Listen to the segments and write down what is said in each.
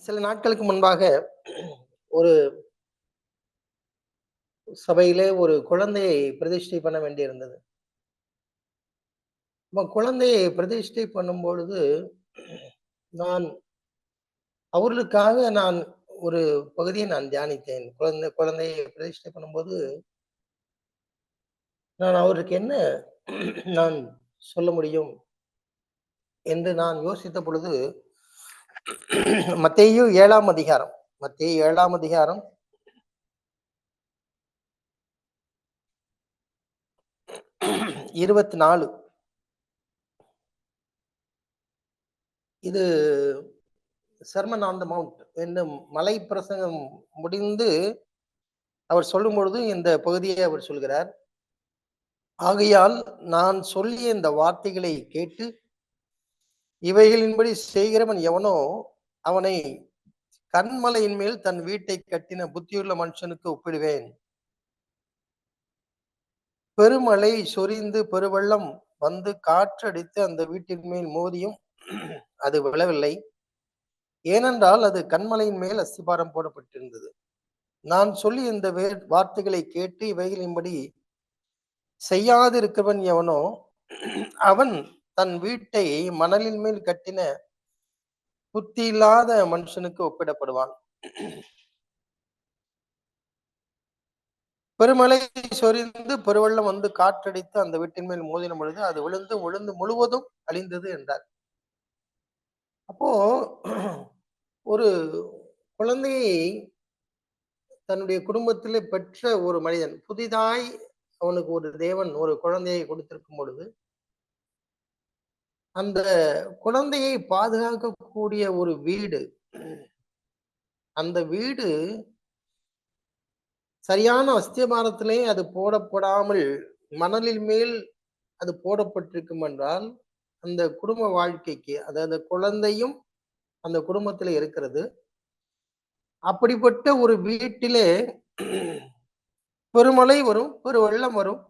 சில நாட்களுக்கு முன்பாக ஒரு சபையிலே ஒரு குழந்தையை பிரதிஷ்டை பண்ண வேண்டியிருந்தது. அப்ப குழந்தையை பிரதிஷ்டை பண்ணும்பொழுது, நான் அவர்களுக்காக ஒரு பகுதியை தியானித்தேன். குழந்தையை பிரதிஷ்டை பண்ணும்போது, நான் அவருக்கு என்ன நான் சொல்ல முடியும் என்று நான் யோசித்த பொழுது, மத்தேயு 7ஆம் அதிகாரம் மத்தேயு 7ஆம் அதிகாரம் 24. இது சர்மன் ஆன் த மவுண்ட் என்னும் மலை பிரசங்கம் முடிந்து அவர் சொல்லும் பொழுது இந்த பகுதியை அவர் சொல்கிறார். ஆகையால் நான் சொல்லிய இந்த வார்த்தைகளை கேட்டு இவைகளின்படி செய்கிறவன் எவனோ அவனை கன்மலையின் மேல் தன் வீட்டை கட்டின புத்தியுள்ள மனுஷனுக்கு ஒப்பிடுவேன். பெருமழை சொரிந்து பெருவெள்ளம் வந்து காற்றடித்து அந்த வீட்டின் மேல் மோதியும் அது விழவில்லை. ஏனென்றால் அது கன்மலையின் மேல் அஸ்திபாரம் போடப்பட்டிருந்தது. நான் சொல்லி இந்த வார்த்தைகளை கேட்டு இவைகளின்படி செய்யாதிருக்கிறவன் எவனோ அவன் தன் வீட்டை மணலின் மேல் கட்டின புத்தி இல்லாத மனுஷனுக்கு ஒப்பிடப்படுவான். பெருமழை சொரிந்து பெருவெள்ளம் வந்து காற்றடித்து அந்த வீட்டின் மேல் மோதின பொழுது அது விழுந்து முழுவதும் அழிந்தது என்றார். அப்போ ஒரு குழந்தையை தன்னுடைய குடும்பத்திலே பெற்ற ஒரு மனிதன் புதிதாய் அவனுக்கு ஒரு தேவன் ஒரு குழந்தையை கொடுத்திருக்கும் பொழுது அந்த குழந்தையை பாதுகாக்கக்கூடிய ஒரு வீடு, அந்த வீடு சரியான அஸ்திபாரத்திலே அது போடப்படாமல் மணலின் மேல் அது போடப்பட்டிருக்கும் என்றால் அந்த குடும்ப வாழ்க்கைக்கு அதாவது குழந்தையும் அந்த குடும்பத்திலே இருக்கிறது. அப்படிப்பட்ட ஒரு வீட்டிலே பெருமழை வரும், பெருவெள்ளம் வரும்,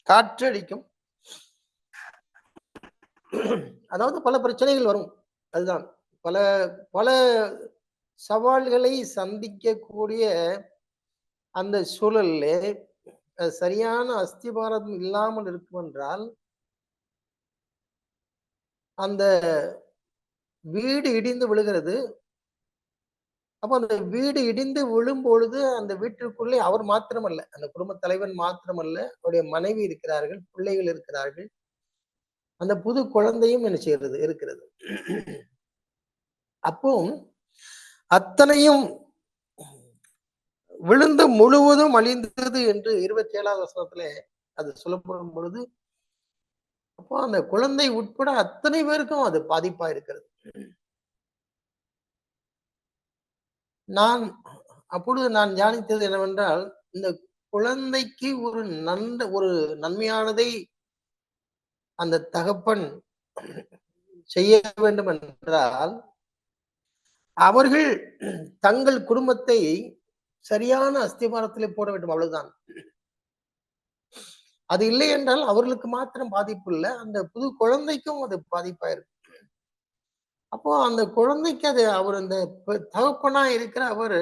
காற்றடிக்கும், அதாவது பல பிரச்சனைகள் வரும். அதுதான் பல பல சவால்களை சந்திக்கக்கூடிய அந்த சூழலிலே சரியான அஸ்திபாரம் இல்லாமல் இருக்கும் என்றால் அந்த வீடு இடிந்து விழுகிறது. அப்ப அந்த வீடு இடிந்து விழும் பொழுது அந்த வீட்டிற்குள்ளே அவர் மாத்திரமல்ல, அந்த குடும்ப தலைவன் மாத்திரமல்ல, அவருடைய மனைவி இருக்கிறார்கள், பிள்ளைகள் இருக்கிறார்கள், அந்த புது குழந்தையும் என்ன செய்யறது இருக்கிறது. அப்போ அத்தனையும் விழுந்து முழுவதும் அழிந்தது என்று 27வது வசனத்துல அது சொல்லப்படும் பொழுது, அப்போ அந்த குழந்தை உட்பட அத்தனை பேருக்கும் அது பாதிப்பா இருக்கிறது. அப்பொழுது நான் தியானித்தது என்னவென்றால், இந்த குழந்தைக்கு ஒரு நன்மையானதை அந்த தகப்பன் செய்ய வேண்டும் என்றால் அவர்கள் தங்கள் குடும்பத்தை சரியான அஸ்திபாரத்திலே போட வேண்டும், அவ்வளவுதான். அது இல்லை என்றால் அவர்களுக்கு மாத்திரம் பாதிப்பு இல்லை, அந்த புது குழந்தைக்கும் அது பாதிப்பாயிருக்கு. அப்போ அந்த குழந்தைக்கு அது அவர் அந்த தகப்பனா இருக்கிற அவர்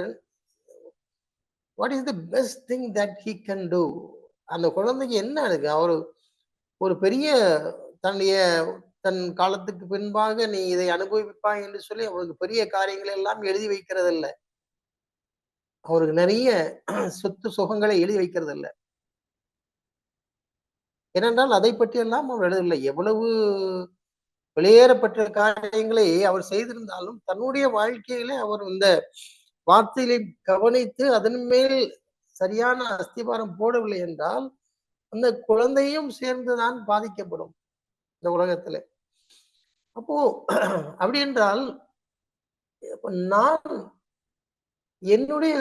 what is the best thing that he can do, அந்த குழந்தைக்கு என்ன இருக்கு அவரு ஒரு பெரிய தன்னுடைய தன் காலத்துக்கு பின்பாக நீ இதை அனுபவிப்பாய் என்று சொல்லி அவருக்கு பெரிய காரியங்களை எல்லாம் எழுதி வைக்கிறது இல்லை, அவருக்கு நிறைய சொத்து சுகங்களை எழுதி வைக்கிறது இல்லை. ஏனென்றால் அதை பற்றி எல்லாம் அவர் எழுதவில்லை. எவ்வளவு வெளியேறப்பட்ட காரியங்களை அவர் செய்திருந்தாலும் தன்னுடைய வாழ்க்கையிலே அவர் இந்த வார்த்தைகளை கவனித்து அதன் மேல் சரியான அஸ்திபாரம் போடவில்லை என்றால் அந்த குழந்தையும் சேர்ந்துதான் பாதிக்கப்படும் இந்த உலகத்துல. அப்போ அப்படி என்றால் நான் என்னுடைய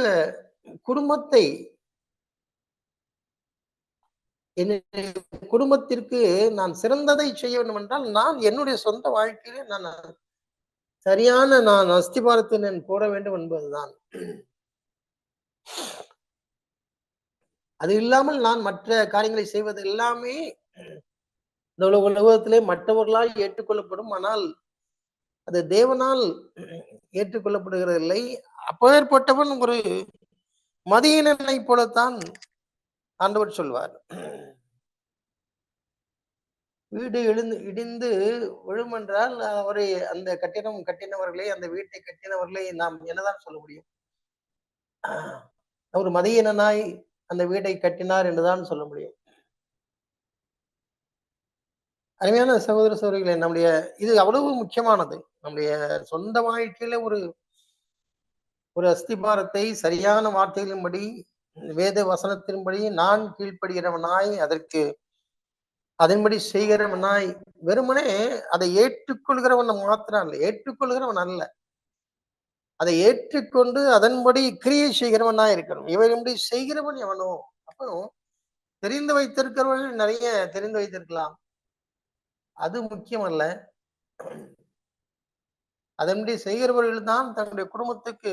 குடும்பத்தை குடும்பத்திற்கு நான் சிறந்ததை செய்ய வேண்டும் என்றால் நான் என்னுடைய சொந்த வாழ்க்கையிலே நான் அஸ்திபாரத்தை நான் போட வேண்டும் என்பதுதான். அது இல்லாமல் நான் மற்ற காரியங்களை செய்வது எல்லாமே இந்த உலகத்திலே மற்றவர்களால் ஏற்றுக்கொள்ளப்படும். ஆனால் அது தேவனால் ஏற்றுக்கொள்ளப்படுகிறதில்லை. அப்பேற்பட்டவன் ஒரு மதியீனனை போலத்தான் ஆண்டவர் சொல்வார். வீடு இடிந்து விழுமென்றால், அவரை அந்த கட்டிடம் கட்டினவர்களை, அந்த வீட்டை கட்டினவர்களை நாம் என்னதான் சொல்ல முடியும்? அவர் மதியீனனாய் அந்த வீட்டை கட்டினார் என்றுதான் சொல்ல முடியும். அருமையான சகோதர சகோதரிகளே, நம்முடைய இது அவ்வளவு முக்கியமானது. நம்முடைய சொந்த வாழ்க்கையில ஒரு ஒரு அஸ்திபாரத்தை சரியான வார்த்தைகளின்படி, வேத வசனத்தின்படி நான் கீழ்ப்படுகிறவனாய், அதன்படி செய்கிறவனாய், வெறுமனே அதை ஏற்றுக்கொள்கிறவன் மாத்திரம் அல்ல, ஏற்றுக்கொள்கிறவன் அல்ல. அதை ஏற்றுக்கொண்டு அதன்படி கிரியை செய்கிறவனாய் இருக்கணும். இவன்படி செய்கிறவன் எவனோ? அப்போ தெரிந்து வைத்திருக்கிறவர்கள் நிறைய தெரிந்து வைத்திருக்கலாம். அது முக்கியம் அல்ல. அதன்படி செய்கிறவர்கள் தான் தன்னுடைய குடும்பத்துக்கு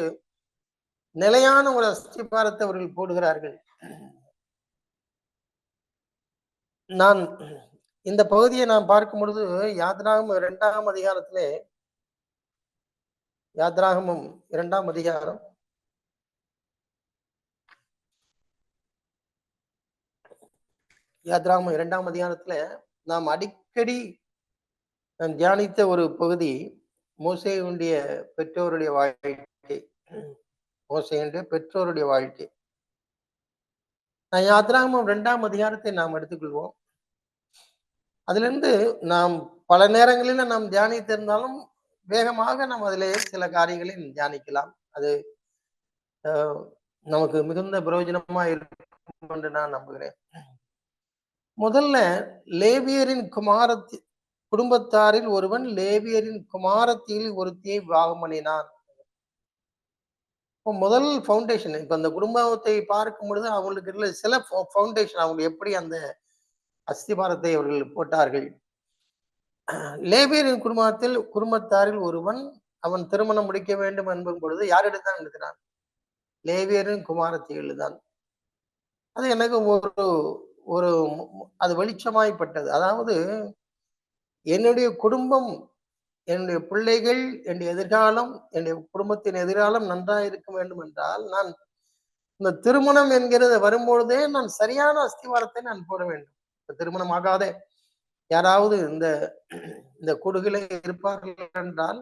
நிலையான ஒரு அஸ்திபாரத்தை அவர்கள் போடுகிறார்கள். நான் இந்த பகுதியை நான் பார்க்கும் பொழுது யாத்ராகமம் 2ஆம் அதிகாரத்திலே, யாத்ராகமம் 2ஆம் அதிகாரம் யாத்ராகமம் 2ஆம் அதிகாரத்துல நாம் அடிக்கடி தியானித்த ஒரு பகுதி மோசேயுடைய பெற்றோருடைய வாழ்க்கை. மோசேயுடைய பெற்றோருடைய வாழ்க்கை. யாத்ராகமம் 2ஆம் அதிகாரத்தை நாம் எடுத்துக்கொள்வோம். அதிலிருந்து நாம் பல நேரங்களில் நாம் தியானித்திருந்தாலும் வேகமாக நாம் அதிலே சில காரியங்களை தியானிக்கலாம். அது நமக்கு மிகுந்த பிரயோஜனமா இருக்கும் என்று நான் நம்புகிறேன். முதல்ல லேவியரின் குடும்பத்தாரில் ஒருவன் லேவியரின் குமாரத்தியில் ஒருத்தியை விவாகம் பண்ணினான். முதல் ஃபவுண்டேஷன், இப்ப அந்த குடும்பத்தை பார்க்கும் பொழுது அவங்களுக்கு சில ஃபவுண்டேஷன், அவங்க எப்படி அந்த அஸ்திபாரத்தை அவர்கள் போட்டார்கள். லேவியரின் குடும்பத்தாரில் ஒருவன் அவன் திருமணம் முடிக்க வேண்டும் என்பதும் பொழுது யாரிடத்தான் இருக்கிறான்? லேவியரின் குமாரத்தியில் தான். அது எனக்கு ஒரு ஒரு அது வெளிச்சமாய்ப்பட்டது. அதாவது என்னுடைய குடும்பம், என்னுடைய பிள்ளைகள், என்னுடைய எதிர்காலம், என்னுடைய குடும்பத்தின் எதிர்காலம் நன்றாக இருக்க வேண்டும் என்றால், நான் இந்த திருமணம் என்கிறது வரும்பொழுதே நான் சரியான அஸ்திவாரத்தை நான் போட வேண்டும். திருமணம் ஆகாத யாராவது இந்த இந்த கொடுகளை இருப்பார்கள் என்றால்,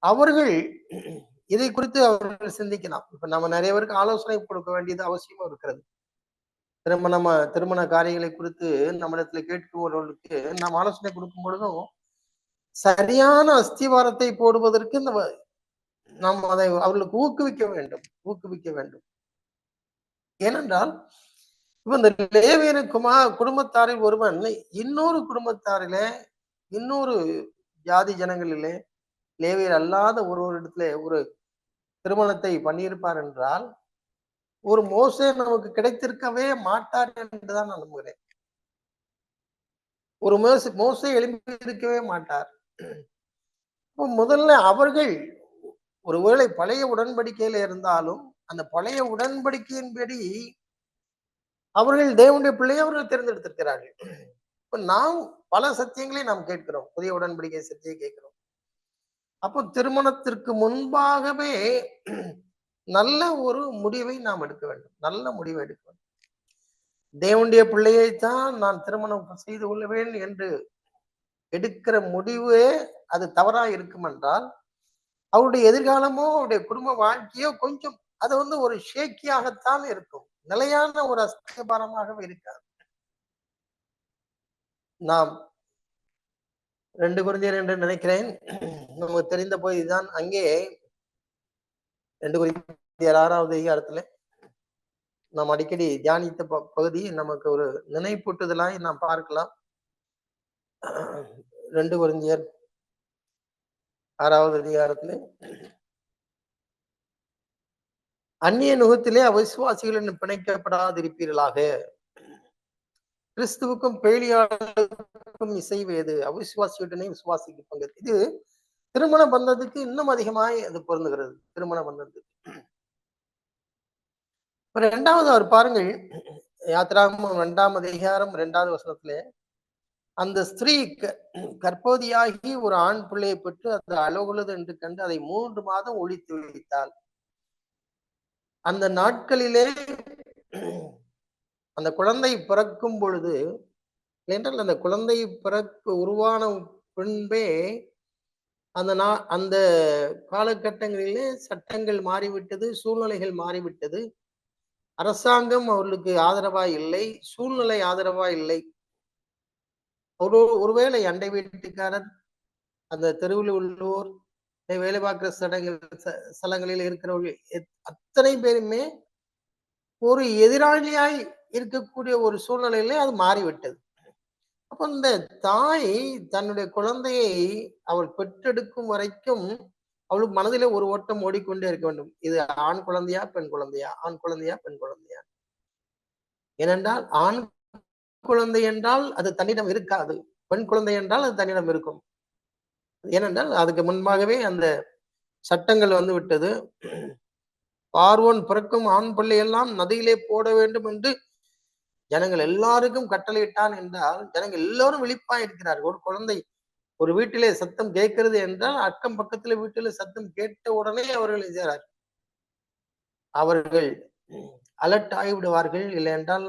அவர்கள் இதை குறித்து அவர்கள் சிந்திக்கலாம். இப்ப நம்ம நிறைய பேருக்கு ஆலோசனை கொடுக்க வேண்டியது அவசியமா இருக்கிறது. திருமண காரியங்களை குறித்து நம்மிடத்துல கேட்குபவர்களுக்கு நாம் ஆலோசனை கொடுக்கும் பொழுதும் சரியான அஸ்திவாரத்தை போடுவதற்கு நாம் அதை அவர்களுக்கு ஊக்குவிக்க வேண்டும். ஏனென்றால் இப்ப இந்த லேவியரின் குடும்பத்தாரில் ஒருவன் இன்னொரு குடும்பத்தாரிலே, இன்னொரு ஜாதி ஜனங்களிலே, லேவியர் அல்லாத இடத்துல ஒரு திருமணத்தை பண்ணியிருப்பார் என்றால், ஒரு மோசே நமக்கு கிடைத்திருக்கவே மாட்டார் என்றுதான் நான் நம்புகிறேன். ஒரு மோசே எழுப்பி இருக்கவே மாட்டார். முதல்ல அவர்கள் ஒருவேளை பழைய உடன்படிக்கையில இருந்தாலும் அந்த பழைய உடன்படிக்கையின்படி அவர்கள் தேவனுடைய பிள்ளையை அவர்கள் தேர்ந்தெடுத்திருக்கிறார்கள். இப்ப நாம் பல சத்தியங்களை நாம் கேட்கிறோம், புதிய உடன்படிக்கை சத்தியை கேட்கிறோம். அப்போ திருமணத்திற்கு முன்பாகவே நல்ல ஒரு முடிவை நாம் எடுக்க வேண்டும். நல்ல முடிவை எடுக்க வேண்டும். தேவனுடைய பிள்ளையைத்தான் நான் திருமணம் செய்து கொள்வேன் என்று எடுக்கிற முடிவே அது தவறா இருக்கும் என்றால், அவருடைய எதிர்காலமோ அவருடைய குடும்ப வாழ்க்கையோ கொஞ்சம் அது ஒரு ஷேக்கியாகத்தான் இருக்கும். நிலையான ஒரு அஸ்திபாரமாகவே இருக்காது. நாம் 2 கொரிந்தியர் என்று நினைக்கிறேன், நமக்கு தெரிந்த போதுதான். அங்கே 2 கொரிந்தியர் 6ஆவது அதிகாரத்துல நாம் அடிக்கடி தியானித்த பகுதி நமக்கு ஒரு நினைப்பூட்டுதலாய் நாம் பார்க்கலாம். 2 கொரிந்தியர் 6ஆவது அதிகாரத்திலே, அந்நிய நுகத்திலே அவிசுவாசிகளின் பிணைக்கப்படாதிருப்பீர்களாக, கிறிஸ்துவுக்கும் பேலியாளுக்கும் இசைவேது, அவிசுவாசியுடனே விசுவாசிக்கு பங்கு. இது திருமண பந்தத்துக்கு இன்னும் அதிகமாய் அது பொருந்துகிறது. திருமண பந்தத்துக்கு 2வது அவர் பாருங்கள், யாத்திராகமம் 2ஆம் அதிகாரம் 2வது வசனத்திலே, அந்த ஸ்திரீ கர்ப்பவதியாகி ஒரு ஆண் பிள்ளையை பெற்று அது அழகுள்ளது என்று கண்டு அதை 3 மாதம் ஒளித்து வைத்தாள். அந்த நாட்களிலே அந்த குழந்தை பிறக்கும் பொழுது, என்றால் அந்த குழந்தை உருவான பின்பே அந்த காலகட்டங்களிலே சட்டங்கள் மாறிவிட்டது, சூழ்நிலைகள் மாறிவிட்டது. அரசாங்கம் அவர்களுக்கு ஆதரவா இல்லை, சூழ்நிலை ஆதரவா இல்லை. ஒருவேளை அண்டை வீட்டுக்காரர், அந்த தெருவில் உள்ளோர், வேலை பார்க்கிற ஸ்தலங்களில் இருக்கிறவர்கள் அத்தனை பேருமே ஒரு எதிராளியாய் இருக்கக்கூடிய ஒரு சூழ்நிலையிலே அது மாறிவிட்டது. அப்ப இந்த தாய் தன்னுடைய குழந்தையை அவள் பெற்றெடுக்கும் வரைக்கும் அவளுக்கு மனதிலே ஒரு ஓட்டம் ஓடிக்கொண்டே இருக்க வேண்டும். இது ஆண் குழந்தையா, பெண் குழந்தையா, ஆண் குழந்தையா, பெண் குழந்தையா? ஏனென்றால் ஆண் குழந்தை என்றால் அது தன்னிடம் இருக்காது, பெண் குழந்தை என்றால் அது தன்னிடம் இருக்கும். ஏனென்றால் அதுக்கு முன்பாகவே அந்த சட்டங்கள் வந்து விட்டது. பார்வோன் பிறக்கும் ஆண் பிள்ளை எல்லாம் நதியிலே போட வேண்டும் என்று ஜனங்கள் எல்லாருக்கும் கட்டளையிட்டான் என்றால், ஜனங்கள் எல்லோரும் விழிப்பா இருக்கிறார்கள். ஒரு குழந்தை ஒரு வீட்டிலே சத்தம் கேட்கிறது என்றால், அக்கம் பக்கத்துல வீட்டில சத்தம் கேட்ட உடனே அவர்கள் செய்கிறார். அவர்கள் அலர்ட் ஆகிவிடுவார்கள். இல்லை என்றால்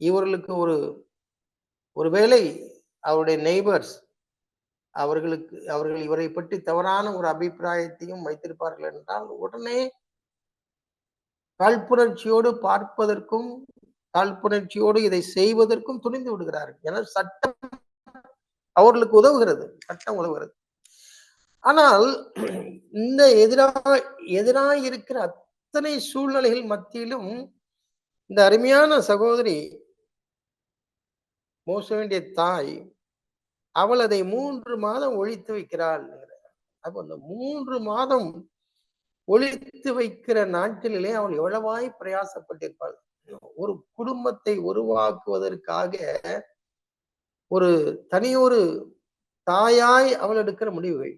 இவர்களுக்கு ஒரு வேளை அவருடைய நெய்பர்ஸ் அவர்கள் இவரை பற்றி தவறான ஒரு அபிப்பிராயத்தையும் வைத்திருப்பார்கள் என்றால், உடனே காழ்ப்புணர்ச்சியோடு பார்ப்பதற்கும், காழ்ப்புணர்ச்சியோடு இதை செய்வதற்கும் துணிந்து விடுகிறார்கள். என சட்டம் அவர்களுக்கு உதவுகிறது, சட்டம் உதவுகிறது. ஆனால் இந்த எதிராய் இருக்கிற அத்தனை சூழ்நிலைகள் மத்தியிலும் இந்த அருமையான சகோதரி மோசவேண்டிய தாய் அவள் அதை 3 மாதம் ஒழித்து வைக்கிறாள். அப்ப அந்த 3 மாதம் ஒழித்து வைக்கிற நாட்களிலே அவள் எவ்வளவாய் பிரயாசப்பட்டிருப்பாள். ஒரு குடும்பத்தை உருவாக்குவதற்காக ஒரு தனியொரு தாயாய் அவள் எடுக்கிற முடிவுகள்.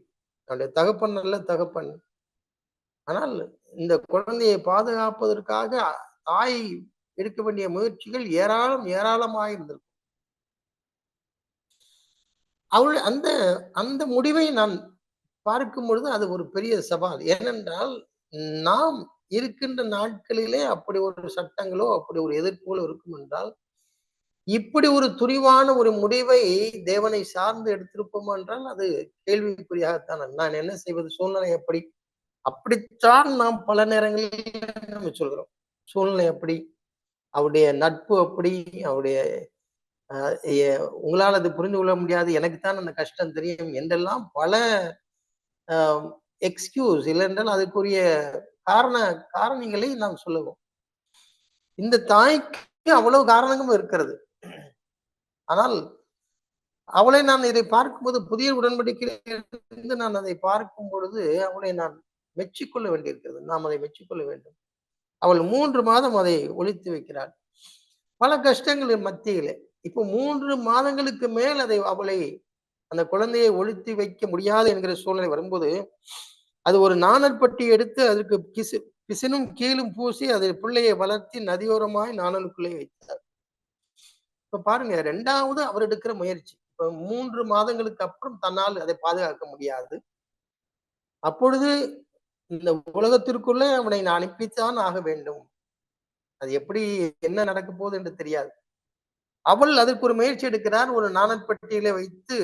அவளுடைய தகப்பன் நல்ல தகப்பன். ஆனால் இந்த குழந்தையை பாதுகாப்பதற்காக தாய் எடுக்க வேண்டிய முயற்சிகள் ஏராளமாக இருந்திருக்கும். அவள் அந்த அந்த முடிவை நான் பார்க்கும் பொழுது அது ஒரு பெரிய சவால். ஏனென்றால் நாம் இருக்கின்ற நாட்களிலே அப்படி ஒரு சட்டங்களோ அப்படி ஒரு எதிர்ப்புகளோ இருக்கும் என்றால், இப்படி ஒரு துணிவான ஒரு முடிவை தேவனை சார்ந்து எடுத்திருப்போம் என்றால் அது கேள்விக்குறியாகத்தான். நான் என்ன செய்வது, சூழ்நிலை எப்படி? அப்படித்தான் நாம் பல நேரங்களில் நம்ம சொல்கிறோம். சூழ்நிலை எப்படி, அவருடைய நட்பு அப்படி, அவருடைய உங்களால் அது புரிந்து கொள்ள முடியாது, எனக்குத்தான் அந்த கஷ்டம் தெரியும் என்றெல்லாம் பல எக்ஸ்கியூஸ் இல்லை என்றால் அதுக்குரிய காரணங்களை நாம் சொல்லுவோம். இந்த தாய்க்கு அவ்வளவு காரணங்களும் இருக்கிறது. ஆனால் அவளை நான் இதை பார்க்கும்போது புதிய உடன்படிக்கையிலிருந்து நான் அதை பார்க்கும் பொழுது அவளை நான் மெச்சிக்கொள்ள வேண்டியிருக்கிறது. நாம் அதை மெச்சிக்கொள்ள வேண்டும். அவள் 3 மாதம் அதை ஒழித்து வைக்கிறாள். பல கஷ்டங்களின் மத்தியிலே இப்போ 3 மாதங்களுக்கு மேல் அவளை அந்த குழந்தையை ஒழித்து வைக்க முடியாது என்கிற சூழ்நிலை வரும்போது, அது ஒரு நாணற்பட்டி எடுத்து அதற்கு பிசினும் கீழும் பூசி அதை பிள்ளையை வளர்த்தி நதியோரமாய் நாணலுக்குள்ளே வைத்தார். இப்ப பாருங்க, 2வது அவர் எடுக்கிற முயற்சி. இப்ப 3 மாதங்களுக்கு அப்புறம் தன்னால் அதை பாதுகாக்க முடியாது. அப்பொழுது இந்த உலகத்திற்குள்ளே அவனை நான் அனுப்பித்தான் ஆக வேண்டும். அது எப்படி என்ன நடக்க போகுது என்று தெரியாது. அவள் அதற்கு ஒரு முயற்சி எடுக்கிறார். ஒரு நாணற்பட்டியில வைத்து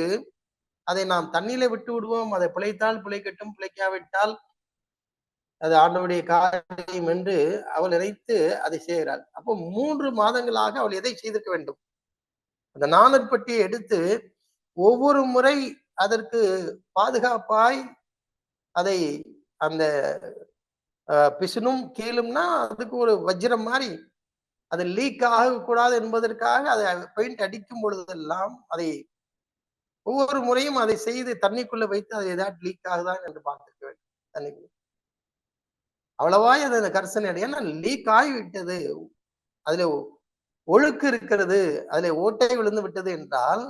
அதை நாம் தண்ணீரை விட்டு விடுவோம், அதை பிழைத்தால் பிழைக்கட்டும், பிழைக்காவிட்டால் அது ஆண்டவருடைய காரியம் என்று அவள் நினைத்து அதை செய்கிறாள். அப்போ 3 மாதங்களாக அவள் எதை செய்திருக்க வேண்டும்? அந்த நாணற்பட்டியை எடுத்து ஒவ்வொரு முறை அதற்கு பாதுகாப்பாய் அதை அந்த பிசுனும் கீழும்னா அதுக்கு ஒரு வஜ்ரம் மாதிரி அது லீக் ஆகக்கூடாது என்பதற்காக அதை பெயிண்ட் அடிக்கும் பொழுதெல்லாம் அதை ஒவ்வொரு முறையும் அதை செய்து தண்ணிக்குள்ள வைத்து அது ஏதாவது லீக் ஆகுதான் என்று பார்த்துக்க வேண்டும். தண்ணிக்குள்ள அவ்வளவாய் அது அந்த கர்சனை ஏன்னா லீக் ஆகிவிட்டது, அதுல ஒழுக்கு இருக்கிறது, அதுல ஓட்டை விழுந்து விட்டது என்றால்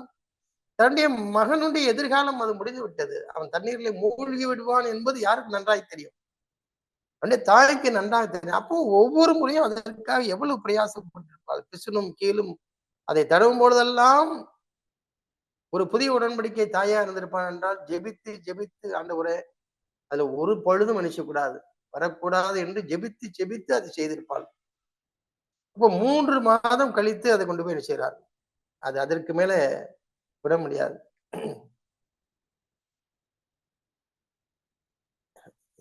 தன்னுடைய மகனுடைய எதிர்காலம் அது முடிந்து விட்டது. அவன் தண்ணீரிலே மூழ்கி விடுவான் என்பது யாருக்கு நன்றாய் தெரியும்? அவனுடைய தாய்க்கு நன்றாக தெரியும். அப்போ ஒவ்வொரு முறையும் அதற்காக எவ்வளவு பிரயாசப்பட்டிருப்பாள். பிசுனும் கீழும் அதை தடவும் பொழுதெல்லாம் ஒரு புதிய உடன்படிக்கை தாயா இருந்திருப்பான் என்றால் ஜெபித்து ஜெபித்து ஆண்டவரே அதுல ஒரு பொழுதும் நினைச்சக்கூடாது, வரக்கூடாது என்று ஜெபித்து ஜெபித்து அதை செய்திருப்பாள். அப்போ 3 மாதம் கழித்து அதை கொண்டு போய் செய்கிறார். அது அதற்கு மேல விட முடியாது.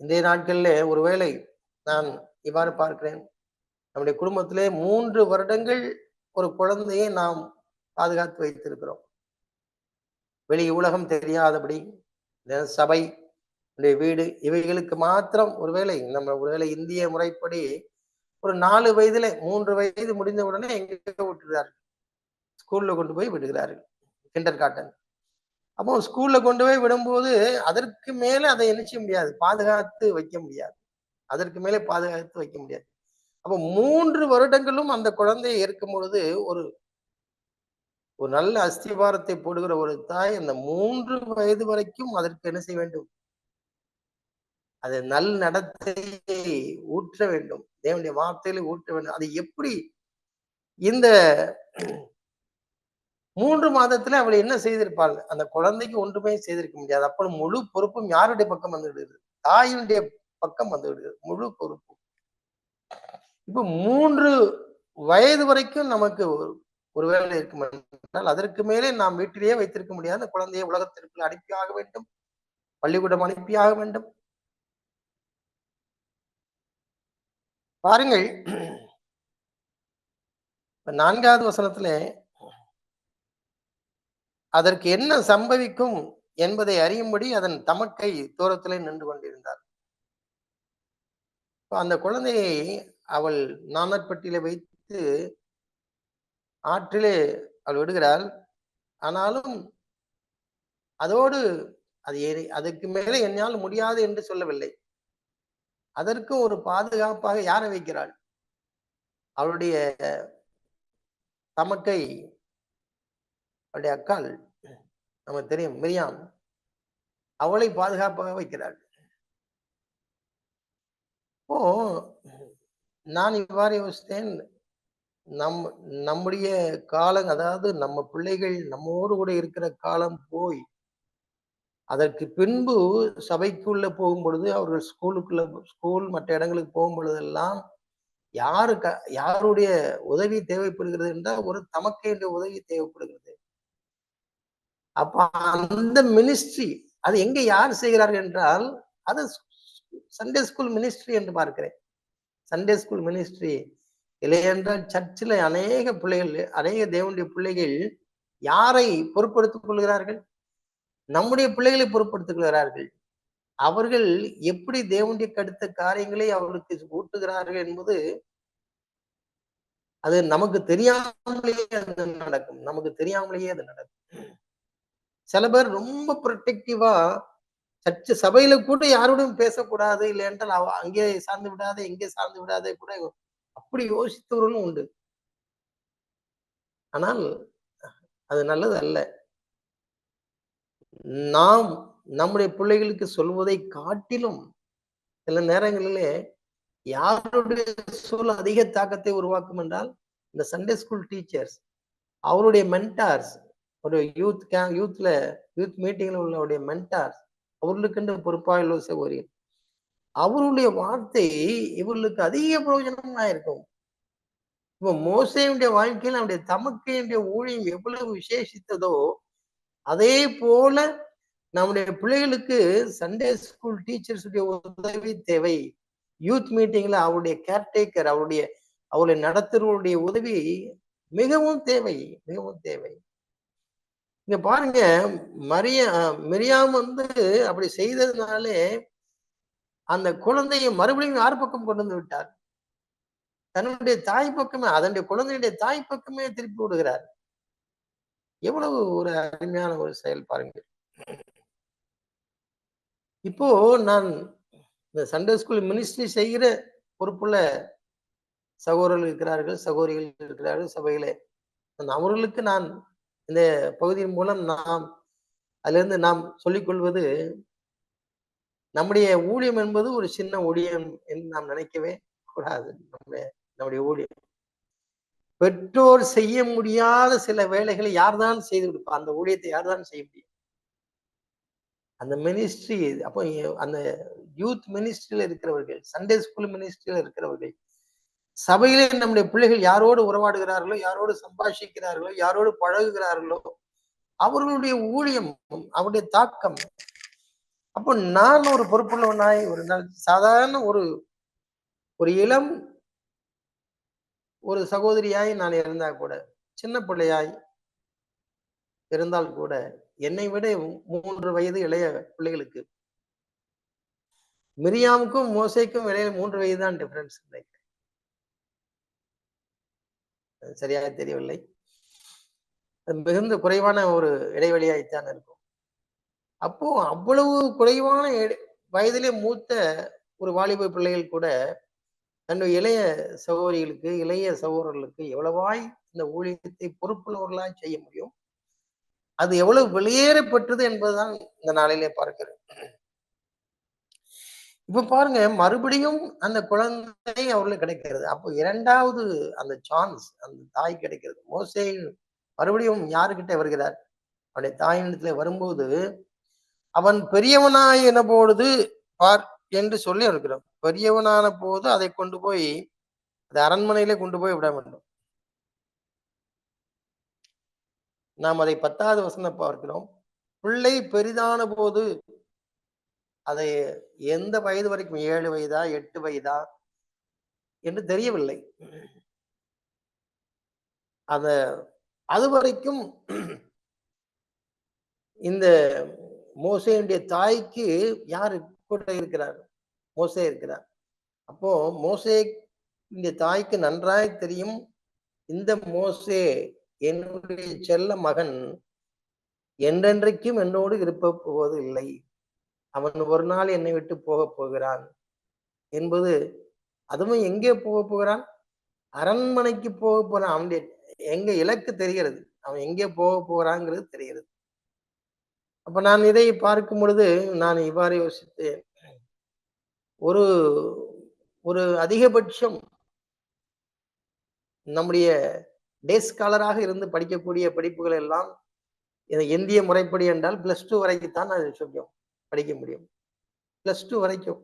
இன்றைய நாட்கள்ல ஒருவேளை நான் இவ்வாறு பார்க்கிறேன். நம்முடைய குடும்பத்திலே 3 வருடங்கள் ஒரு குழந்தையை நாம் பாதுகாத்து வைத்திருக்கிறோம். வெளி உலகம் தெரியாதபடி, சபை, வீடு இவைகளுக்கு மாத்திரம் ஒருவேளை நம்ம ஒருவேளை இந்திய முறைப்படி ஒரு 4 வயதுல 3 வயது முடிந்த உடனே எங்க விட்டுறார்கள், ஸ்கூல்ல கொண்டு போய் விடுகிறார்கள், கிண்டர் காட்டன். அப்போ ஸ்கூல்ல கொண்டு போய் விடும்போது அதற்கு மேல அதை என்ன செய்ய முடியாது, பாதுகாத்து வைக்க முடியாது. அதற்கு மேலே பாதுகாத்து வைக்க முடியாது. அப்ப 3 வருடங்களும் அந்த குழந்தையை இருக்கும் பொழுது ஒரு ஒரு நல்ல அஸ்திவாரத்தை போடுகிற ஒரு தாய் அந்த 3 வயது வரைக்கும் அதற்கு என்ன செய்ய வேண்டும், அது நல் நடத்தையை ஊற்ற வேண்டும், தேவனுடைய வார்த்தையில ஊற்ற வேண்டும். அது எப்படி இந்த 3 மாதத்துல அவள் என்ன செய்திருப்பாள், அந்த குழந்தைக்கு ஒன்றுமே செய்திருக்க முடியாது. அப்போ முழு பொறுப்பும் யாருடைய பக்கம் வந்து விடுகிறது, தாயினுடைய பக்கம் வந்து விடுகிறது முழு பொறுப்பு. இப்ப 3 வயது வரைக்கும் நமக்கு ஒரு வேலை இருக்கும் என்றால் அதற்கு மேலே நாம் வீட்டிலேயே வைத்திருக்க முடியாது. குழந்தையை உலகத்திற்கு அனுப்பியாக வேண்டும், பள்ளிக்கூடம் அனுப்பியாக வேண்டும். பாருங்கள் 4வது வசனத்திலே அதற்கு என்ன சம்பவிக்கும் என்பதை அறியும்படி அதன் தமக்கை தூரத்திலே நின்று கொண்டிருந்தார். அந்த குழந்தையை அவள் நாணற்பட்டியில வைத்து ஆற்றிலே அவள் விடுகிறாள். ஆனாலும் அதோடு அதுக்கு மேலே என்னால் முடியாது என்று சொல்லவில்லை. அதற்கு ஒரு பாதுகாப்பாக யாரை வைக்கிறாள், அவளுடைய தமக்கை, அவளுடைய அக்காள், நமக்கு தெரியும் மிரியாம், அவளை பாதுகாப்பாக வைக்கிறாள். இப்போ நான் இவ்வாறு யோசித்தேன், நம்முடைய காலம், அதாவது நம்ம பிள்ளைகள் நம்மோடு கூட இருக்கிற காலம் போய் அதற்கு பின்பு சபைக்குள்ள போகும் பொழுது, அவர்கள் ஸ்கூல் மற்ற இடங்களுக்கு போகும் பொழுதெல்லாம் யாருடைய உதவி தேவைப்படுகிறது என்றால் ஒரு தமக்கையுடைய உதவி தேவைப்படுகிறது. அப்ப அந்த மினிஸ்ட்ரி அது எங்க யார் செய்கிறார்கள் என்றால் அது சண்டே ஸ்கூல் மினிஸ்ட்ரி என்று பார்க்கிறேன். சண்டே ஸ்கூல் மினிஸ்ட்ரி இல்லை என்றால் சர்ச்சில் அநேக பிள்ளைகள், அநேக தேவனுடைய பிள்ளைகள் யாரை பொறுப்படுத்திக் கொள்கிறார்கள், நம்முடைய பிள்ளைகளை பொறுப்படுத்திக் கொள்கிறார்கள். அவர்கள் எப்படி தேவனுடைய கடுத்த காரியங்களை அவர்களுக்கு ஊட்டுகிறார்கள் என்பது அது நமக்கு தெரியாமலேயே அது நடக்கும். நமக்கு தெரியாமலேயே அது நடக்கும். சில பேர் ரொம்ப ப்ரொடெக்டிவா சர்ச்சை சபையில கூட யாரோடும் பேசக்கூடாது, இல்லை என்றால் அங்கே சார்ந்து விடாத, இங்கே சார்ந்து விடாத கூட அப்படி யோசித்தவர்களும் உண்டு. ஆனால் அது நல்லது அல்ல. நாம் நம்முடைய பிள்ளைகளுக்கு சொல்வதை காட்டிலும் சில நேரங்களிலே யாருடைய சொல் அதிக தாக்கத்தை உருவாக்கும் என்றால் இந்த சண்டே ஸ்கூல் டீச்சர்ஸ், அவருடைய மென்டார்ஸ், ஒரு யூத் மீட்டிங்ல உள்ளவருடைய மென்டார்ஸ், அவர்களுக்கு பொறுப்பாக சகோதரிகள், அவருடைய வார்த்தை இவர்களுக்கு அதிக பிரயோஜனமா இருக்கும். இப்ப மோசேயுடைய வாழ்க்கையில் அவருடைய தமக்கையுடைய ஊழியம் எவ்வளவு விசேஷித்ததோ அதே போல நம்முடைய பிள்ளைகளுக்கு சண்டே ஸ்கூல் டீச்சர்ஸ் உதவி தேவை. யூத் மீட்டிங்ல அவருடைய கேர்டேக்கர், அவருடைய நடத்துறவருடைய உதவி மிகவும் தேவை, மிகவும் தேவை. இங்க பாருங்க, மிரியாம் அப்படி செய்ததுனாலே அந்த குழந்தையை மறுபடியும் யார் பக்கம் கொண்டு வந்து விட்டார், தன்னுடைய தாய் பக்கமே, அதனுடைய குழந்தையுடைய தாய் பக்கமே திருப்பி விடுகிறார். எவ்வளவு ஒரு அருமையான ஒரு செயல் பாருங்க. இப்போ நான் இந்த சண்டே ஸ்கூல் மினிஸ்ட்ரி செய்கிற பொறுப்புள்ள சகோதரர்கள் இருக்கிறார்கள், சகோதரிகள் இருக்கிறார்கள் சபையிலே. அவர்களுக்கு நான் இந்த பகுதியின் மூலம் அதிலிருந்து நாம் சொல்லிக் கொள்வது, நம்முடைய ஊழியம் என்பது ஒரு சின்ன ஊழியம் என்று நாம் நினைக்கவே கூடாது. நம்முடைய ஊழியம் பெற்றோர் செய்ய முடியாத சில வேலைகளை யார்தான் செய்து கொடுப்பா? அந்த ஊழியத்தை யார்தான் செய்ய முடியும்? அந்த மினிஸ்ட்ரி அப்போ அந்த யூத் மினிஸ்ட்ரியில இருக்கிறவர்கள், சண்டே ஸ்கூல் மினிஸ்ட்ரியில இருக்கிறவர்கள், சபையிலே நம்முடைய பிள்ளைகள் யாரோடு உறவாடுகிறார்களோ, யாரோடு சம்பாஷிக்கிறார்களோ, யாரோடு பழகுகிறார்களோ, அவர்களுடைய ஊழியம், அவருடைய தாக்கம். அப்போ நான் ஒரு பொறுப்புள்ளவனாய் ஒரு சாதாரண ஒரு ஒரு இளம் ஒரு சகோதரியாய் நான் இருந்தா கூட, சின்ன பிள்ளையாய் இருந்தால் கூட, என்னை விட 3 வயது இளைய பிள்ளைகளுக்கு, மிரியாமுக்கும் மோசேக்கும் இடையில 3 வயது தான் டிஃபரன்ஸ் நினைக்கிறேன். சரியாக தெரியவில்லை. மிகுந்த குறைவான ஒரு இடைவெளியாய்த்தான் இருக்கும். அப்போ அவ்வளவு குறைவான வயதிலே மூத்த ஒரு வாலிப பிள்ளைகள் கூட தன்னுடைய இளைய சகோதரிகளுக்கு, இளைய சகோதரர்களுக்கு எவ்வளவாய் இந்த ஊழியத்தை பொறுப்புள்ளவர்களாய் செய்ய முடியும். அது எவ்வளவு வெளியேறப்பட்டது என்பதுதான் இந்த நாளிலே பார்க்கிறேன். இப்ப பாருங்க, மறுபடியும் அந்த குழந்தை அவர்களுக்கு கிடைக்கிறது. அப்போ 2வது அந்த சான்ஸ் அந்த தாய் கிடைக்கிறது. மோசே மறுபடியும் யாருகிட்ட வருகிறார்? அவனுடைய தாயினிடத்திலே வரும்போது, அவன் பெரியவனாயின பொழுது பார் என்று சொல்லி இருக்கிறோம். பெரியவனான போது அதை கொண்டு போய் அந்த அரண்மனையிலே கொண்டு போய் விட வேண்டும். நாம் அதை 10வது வசனம் பார்க்கிறோம். பிள்ளை பெரிதான போது அதை எந்த வயது வரைக்கும் 7 வயதா 8 வயதா என்று தெரியவில்லை. அத அதுவரைக்கும் இந்த மோசேயுடைய தாய்க்கு யாரு கூட இருக்கிறார்? மோசே இருக்கிறார். அப்போ மோசே இந்த தாய்க்கு நன்றாய் தெரியும், இந்த மோசே என்னுடைய செல்ல மகன் என்றென்றைக்கும் என்னோடு இருப்ப போவது இல்லை. அவன் ஒரு நாள் என்னை விட்டு போக போகிறான் என்பது. அதுவும் எங்கே போக போகிறான்? அரண்மனைக்கு போக போறான். அவனுடைய எங்க இலக்கு தெரிகிறது. அவன் எங்கே போக போறாங்கிறது தெரிகிறது. அப்ப நான் இதை பார்க்கும் பொழுது நான் இவ்வாறு யோசித்தேன். ஒரு ஒரு அதிகபட்சம் நம்முடைய டே ஸ்காலராக இருந்து படிக்கக்கூடிய படிப்புகள் எல்லாம் இந்திய முறைப்படி என்றால் +2 வரைக்கும் தான் அது சொல்லும் படிக்க முடியும். +2 வரைக்கும்.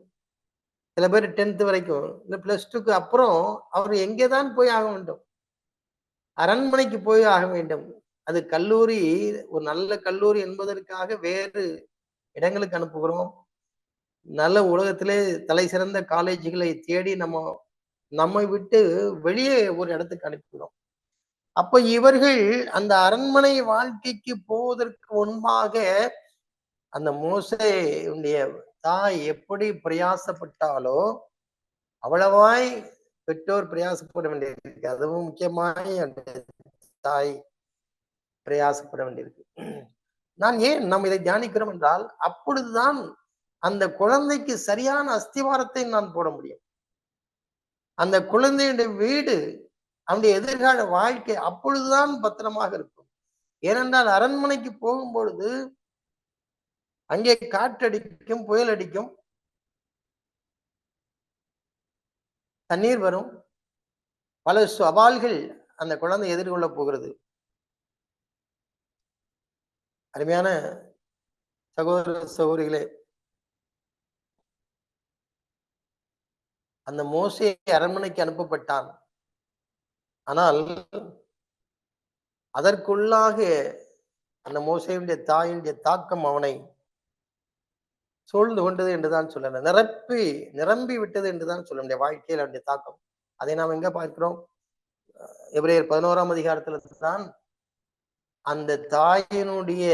சில பேர் 10th வரைக்கும். இந்த +2க்கு அப்புறம் அவர் எங்கேதான் போய் ஆக வேண்டும்? அரண்மனைக்கு போய் ஆக வேண்டும். அது கல்லூரி, ஒரு நல்ல கல்லூரி என்பதற்காக வேறு இடங்களுக்கு அனுப்புகிறோம். நல்ல உலகத்திலே தலை சிறந்த காலேஜ்களை தேடி நம்மை விட்டு வெளியே ஒரு இடத்துக்கு அனுப்புகிறோம். அப்ப இவர்கள் அந்த அரண்மனை வாழ்க்கைக்கு போவதற்கு முன்பாக அந்த மோசேயுடைய தாய் எப்படி பிரயாசப்பட்டாலோ அவ்வளவாய் பெற்றோர் பிரயாசப்பட வேண்டியிருக்கு. அதுவும் முக்கியமாய் அந்த தாய் பிரயாசப்பட வேண்டியிருக்கு. நாம் இதை தியானிக்கிறோம் என்றால், அப்பொழுதுதான் அந்த குழந்தைக்கு சரியான அஸ்திவாரத்தை நான் போட முடியும். அந்த குழந்தையுடைய வீடு, அவனுடைய எதிர்கால வாழ்க்கை அப்பொழுதுதான் பத்திரமாக இருக்கும். ஏனென்றால் அரண்மனைக்கு போகும்பொழுது அங்கே காற்றடிக்கும், புயல் அடிக்கும், தண்ணீர் வரும், பல சவால்கள் அந்த குழந்தை எதிர்கொள்ள போகிறது. அருமையான சகோதர சகோதரிகளே, அந்த மோசே அரண்மனைக்கு அனுப்பப்பட்டான். ஆனால் அதற்குள்ளாக அந்த மோசேயுடைய தாயினுடைய தாக்கம் அவனை சூழ்ந்து கொண்டது என்றுதான் சொல்லணும். நிரம்பி விட்டது என்றுதான் சொல்ல முடியும் வாழ்க்கையில் அவருடைய தாக்கம். அதை நாம் எங்க பார்க்கிறோம்? எபிரேயர் 11ஆம் அதிகாரத்துல தான் அந்த தாயினுடைய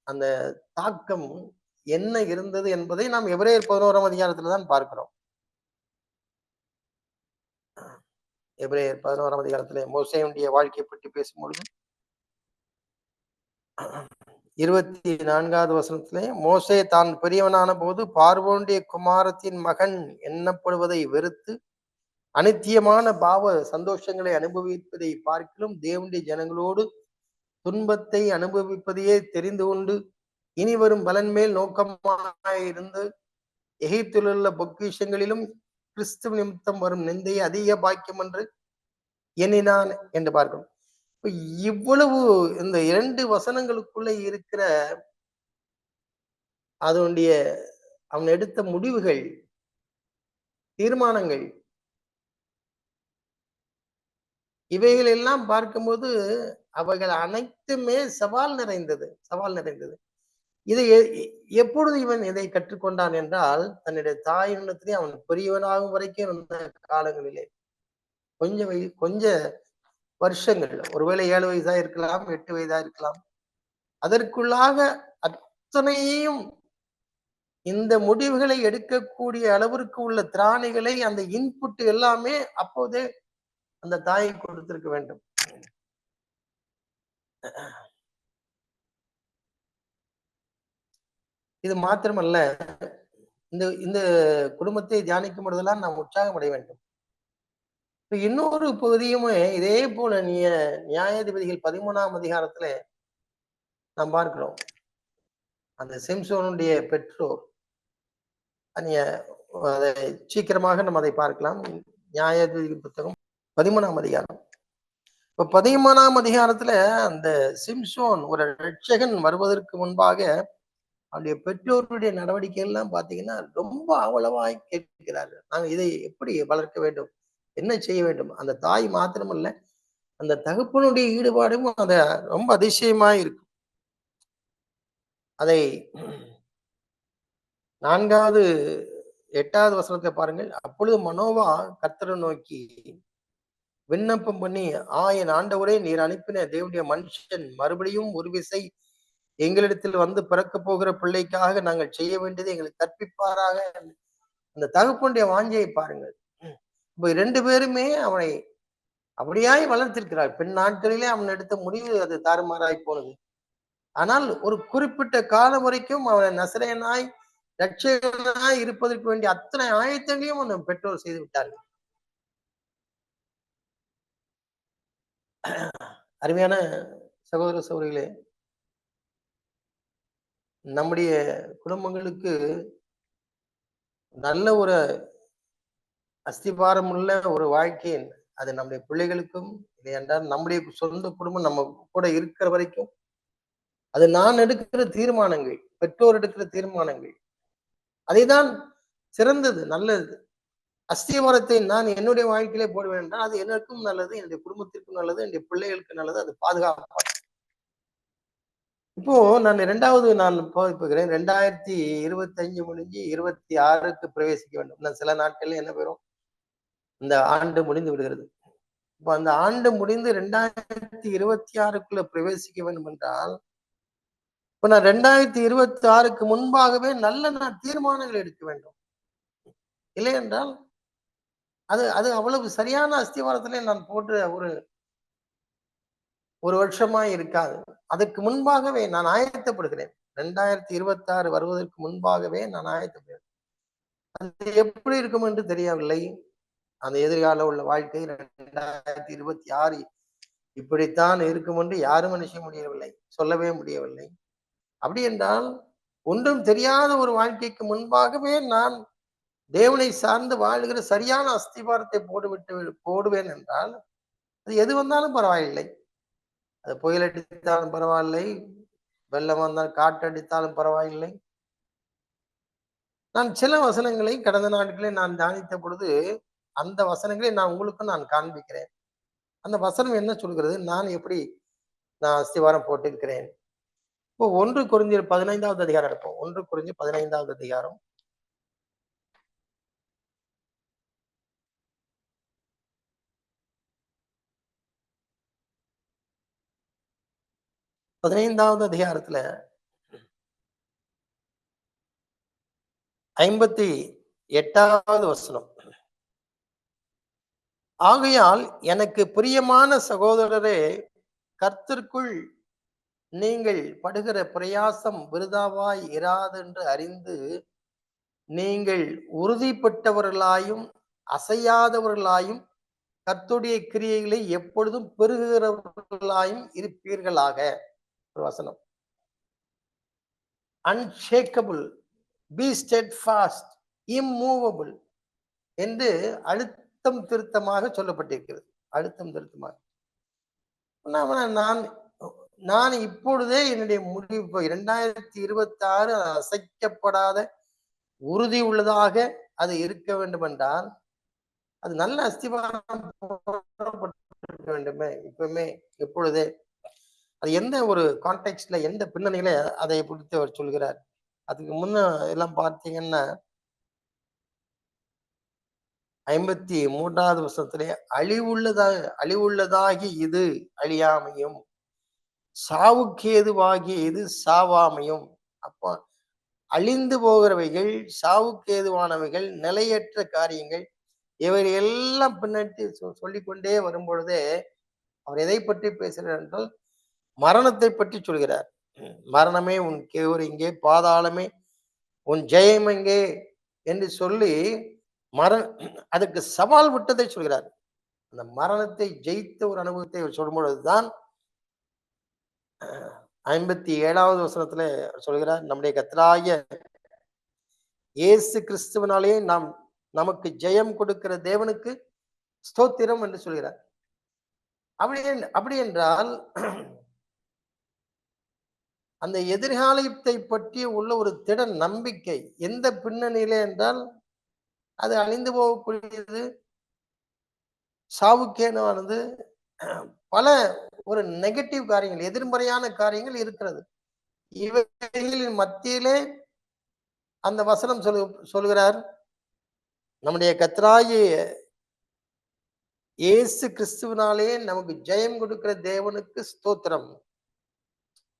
அந்த தாக்கம் என்ன இருந்தது என்பதை நாம் எபிரேயர் 11ஆம் அதிகாரத்துல தான் பார்க்கிறோம். எபிரேயர் 11ஆம் அதிகாரத்திலே மோசேயுடைய வாழ்க்கையை பற்றி பேசும்பொழுது 24வது வசனத்திலே, மோசே தான் பெரியவனான போது பார்வோனுடைய குமாரத்தின் மகன் எண்ணப்படுவதை வெறுத்து அனித்தியமான பாவ சந்தோஷங்களை அனுபவிப்பதை பார்க்கிலும் தேவனுடைய ஜனங்களோடு துன்பத்தை அனுபவிப்பதையே தெரிந்து கொண்டு இனி வரும் பலன் மேல் நோக்கமாயிருந்து எகிப்திலுள்ள பொக்கிஷங்களிலும் கிறிஸ்துவ நிமித்தம் வரும் நிந்தையை அதிக பாக்கியம் என்று எண்ணினான் என்று பார்க்கிறோம். இப்ப இவ்வளவு இந்த 2 வசனங்களுக்குள்ள இருக்கிற அதனுடைய அவன் எடுத்த முடிவுகள், தீர்மானங்கள் இவைகள் எல்லாம் பார்க்கும்போது அவைகள் அனைத்துமே சவால் நிறைந்தது, சவால் நிறைந்தது. இதை எப்பொழுது இவன் இதை கற்றுக்கொண்டான் என்றால், தன்னுடைய தாயினிடத்திலே அவன் பெரியவனாகும் வரைக்கும் இருந்த காலங்களிலே. கொஞ்ச வருஷங்கள், ஒருவேளை 7 வயதா இருக்கலாம், 8 வயதா இருக்கலாம். அதற்குள்ளாக அத்தனையும் இந்த முடிவுகளை எடுக்கக்கூடிய அளவிற்கு உள்ள திராணிகளை, அந்த இன்புட் எல்லாமே அப்போதே அந்த தாய் கொடுத்திருக்க வேண்டும். இது மாத்திரமல்ல, இந்த இந்த குடும்பத்தை தியானிக்கும் பொழுதெல்லாம் நாம் உற்சாகம் அடைய வேண்டும். இப்ப இன்னொரு பகுதியுமே இதே போல நியாயாதிபதிகள் 13ஆம் அதிகாரத்துல நாம் பார்க்கிறோம். அந்த சிம்சோனுடைய பெற்றோர் நீங்க அதை சீக்கிரமாக நம்ம அதை பார்க்கலாம். நியாயாதிபதி புத்தகம் 13ஆம் அதிகாரம். இப்ப 13ஆம் அதிகாரத்துல அந்த சிம்சோன் ஒரு ரட்சகன் வருவதற்கு முன்பாக அவருடைய பெற்றோருடைய நடவடிக்கை எல்லாம் பாத்தீங்கன்னா ரொம்ப அவ்வளவாய் கேட்கிறார்கள். நாங்க இதை எப்படி வளர்க்க வேண்டும், என்ன செய்ய வேண்டும்? அந்த தாய் மாத்திரமல்ல, அந்த தகப்பனுடைய ஈடுபாடும் அத ரொம்ப அதிசயமாய் இருக்கும். அதை 4வது 8வது வசனத்தை பாருங்கள். அப்பொழுது மனோவா கர்த்தரை நோக்கி விண்ணப்பம் பண்ணி, என் ஆண்டவரே, நீர் அனுப்பின தேவனுடைய மனுஷன் மறுபடியும் ஒரு விசை எங்களிடத்தில் வந்து பிறக்க போகிற பிள்ளைக்காக நாங்கள் செய்ய வேண்டியதை எங்களுக்கு கற்பிப்பாராக. அந்த தகப்பனுடைய வாஞ்சையை பாருங்கள். இப்ப 2 பேருமே அவனை அப்படியாய் வளர்த்திருக்கிறார். பின் நாட்களிலே அவன் எடுத்த முடிவு அது தாறுமாறாய் போனது. ஆனால் ஒரு குறிப்பிட்ட காலம் வரைக்கும் அவனை நசரேயனாய் ரட்சகனாய் இருப்பதற்கு வேண்டிய அத்தனை ஆயத்தங்களையும் அவன் பெற்றோர் செய்து விட்டார்கள். அருமையான சகோதர சகோதரிகளே, நம்முடைய குடும்பங்களுக்கு நல்ல ஒரு அஸ்திபாரம் உள்ள ஒரு வாழ்க்கையின் அது நம்முடைய பிள்ளைகளுக்கும் இல்லை என்றால் நம்முடைய சொந்த குடும்பம் நம்ம கூட இருக்கிற வரைக்கும் அது நான் எடுக்கிற தீர்மானங்கள், பெற்றோர் எடுக்கிற தீர்மானங்கள், அதைதான் சிறந்தது, நல்லது. அஸ்திவாரத்தை நான் என்னுடைய வாழ்க்கையிலே போடுவேன் என்றால் அது எனக்கும் நல்லது, என்னுடைய குடும்பத்திற்கும் நல்லது, என்னுடைய பிள்ளைகளுக்கு நல்லது, அது பாதுகாப்பு. இப்போ நான் 2வது போகிறேன். 2025 முடிஞ்சு 26க்கு பிரவேசிக்க வேண்டும். இன்னும் சில நாட்கள்ல என்ன பெறும், இந்த ஆண்டு முடிந்து விடுகிறது. இப்ப அந்த ஆண்டு முடிந்து 2026க்குள்ள பிரவேசிக்க வேண்டும் என்றால், இப்ப நான் 2026க்கு முன்பாகவே நான் தீர்மானங்கள் எடுக்க வேண்டும். இல்லை என்றால் அது அது அவ்வளவு சரியான அஸ்திவாரத்திலே நான் போட்டு ஒரு வருஷமா இருக்காது. அதற்கு முன்பாகவே நான் ஆயத்தப்படுகிறேன். 2026 வருவதற்கு முன்பாகவே நான் ஆயத்தப்படுகிறேன். அது எப்படி இருக்கும் என்று தெரியவில்லை. அந்த எதிர்கால உள்ள வாழ்க்கை 2026 இப்படித்தான் இருக்கும் என்று யாரும் நினைக்க முடியவில்லை, சொல்லவே முடியவில்லை. அப்படி என்றால் ஒன்றும் தெரியாத ஒரு வாழ்க்கைக்கு முன்பாகவே நான் தேவனை சார்ந்து வாழ்கிற சரியான அஸ்திபாரத்தை போடுவேன் என்றால் அது எது வந்தாலும் பரவாயில்லை. அது புயல் அடித்தாலும் பரவாயில்லை, வெள்ளம் வந்தால் காற்றடித்தாலும் பரவாயில்லை. நான் சில வசனங்களை கடந்த நாட்களில் நான் தியானித்த பொழுது அந்த வசனங்களை நான் உங்களுக்கும் நான் காண்பிக்கிறேன். அந்த வசனம் என்ன சொல்கிறது, நான் அஸ்திவாரம் போட்டிருக்கிறேன். இப்போ 1 கொரிந்தியர் 15வது அதிகாரம் எடுப்போம். 1 கொரிந்தியர் 15வது அதிகாரம். பதினைந்தாவது அதிகாரத்துல 58வது வசனம். ஆகையால் எனக்கு பிரியமான சகோதரரே, கர்த்தருக்குள் நீங்கள் படுகிற பிரயாசம் விருதாவாய் இராதென்று அறிந்து நீங்கள் உறுதிப்பட்டவர்களாயும் அசையாதவர்களாயும் கர்த்தருடைய கிரியைகளை எப்பொழுதும் பெருகுகிறவர்களாயும் இருப்பீர்களாக. ஒரு வசனம். அன்ஷேக்கபிள், பி ஸ்டெட்ஃபாஸ்ட், இம்மூவபிள் என்று அழுத்தம் திருத்தமாக சொல்லப்பட்டிருக்கிறது. அழுத்தம் திருத்தமாக நான் நான் இப்பொழுதே என்னுடைய முடிவு இப்போ 2026 அசைக்கப்படாத உறுதி உள்ளதாக அது இருக்க வேண்டும் என்றால் அது நல்ல அஸ்திவாரம் போடப்பட்டிருக்க வேண்டுமே இப்பவுமே எப்பொழுதே அது எந்த ஒரு கான்டெக்ட்ல எந்த பின்னணியில அதை குறித்து அவர் சொல்கிறார். அதுக்கு முன்ன எல்லாம் பார்த்தீங்கன்னா 53வது வசனத்திலே அழிவுள்ளதாகி இது அழியாமையும் சாவுக்கேதுவாகிய இது சாவாமையும். அப்போ அழிந்து போகிறவைகள், சாவுக்கேதுவானவைகள், நிலையற்ற காரியங்கள், இவை எல்லாம் பின்னாடி சொல்லிக்கொண்டே வரும் பொழுதே அவர் எதை பற்றி பேசுகிறார் என்றால் மரணத்தை பற்றி சொல்கிறார். மரணமே உன் கேவரு இங்கே, பாதாளமே உன் ஜெயம் எங்கே என்று சொல்லி அதுக்கு சவால் விட்டதை சொல்கிறார். அந்த மரணத்தை ஜெயித்த ஒரு அனுபவத்தை சொல்லும் பொழுதுதான் 57வது வசனத்துல சொல்கிறார், நம்முடைய கர்த்தராகிய இயேசு கிறிஸ்துவினாலே நமக்கு ஜெயம் கொடுக்கிற தேவனுக்கு ஸ்தோத்திரம் என்று சொல்கிறார். அப்படி என்றால் அந்த எதிர்காலத்தை பற்றி உள்ள ஒரு திட நம்பிக்கை எந்த பின்னணியிலே என்றால் அது அழிந்து போகக்கூடியது, சாவுக்கேதுவானது, பல ஒரு நெகட்டிவ் காரியங்கள், எதிர்மறையான காரியங்கள் இருக்கிறது. இவைகளின் மத்தியிலே அந்த வசனம் சொல்கிறார், நம்முடைய கர்த்தராகிய இயேசு கிறிஸ்துவினாலே நமக்கு ஜெயம் கொடுக்கிற தேவனுக்கு ஸ்தோத்திரம்.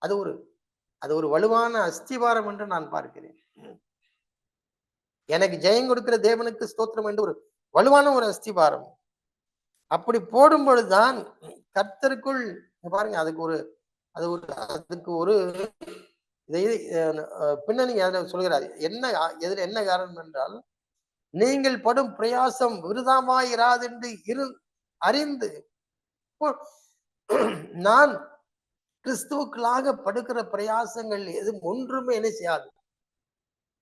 அது ஒரு வலுவான அஸ்திவாரம் என்று நான் பார்க்கிறேன். எனக்கு ஜெயம் கொடுக்கிற தேவனுக்கு ஸ்தோத்திரம் என்று ஒரு வலுவான ஒரு அஸ்திவாரம். அப்படி போடும் பொழுதுதான் கர்த்தருக்குள் பாருங்க, அதுக்கு ஒரு பின்னணி சொல்கிறார். என்ன காரணம் என்றால், நீங்கள் படும் பிரயாசம் விருதாமாயிராது என்று அறிந்து நான் கிறிஸ்துவுக்களாக படுக்கிற பிரயாசங்கள் எதுவும் ஒன்றுமே என்ன செய்யாது,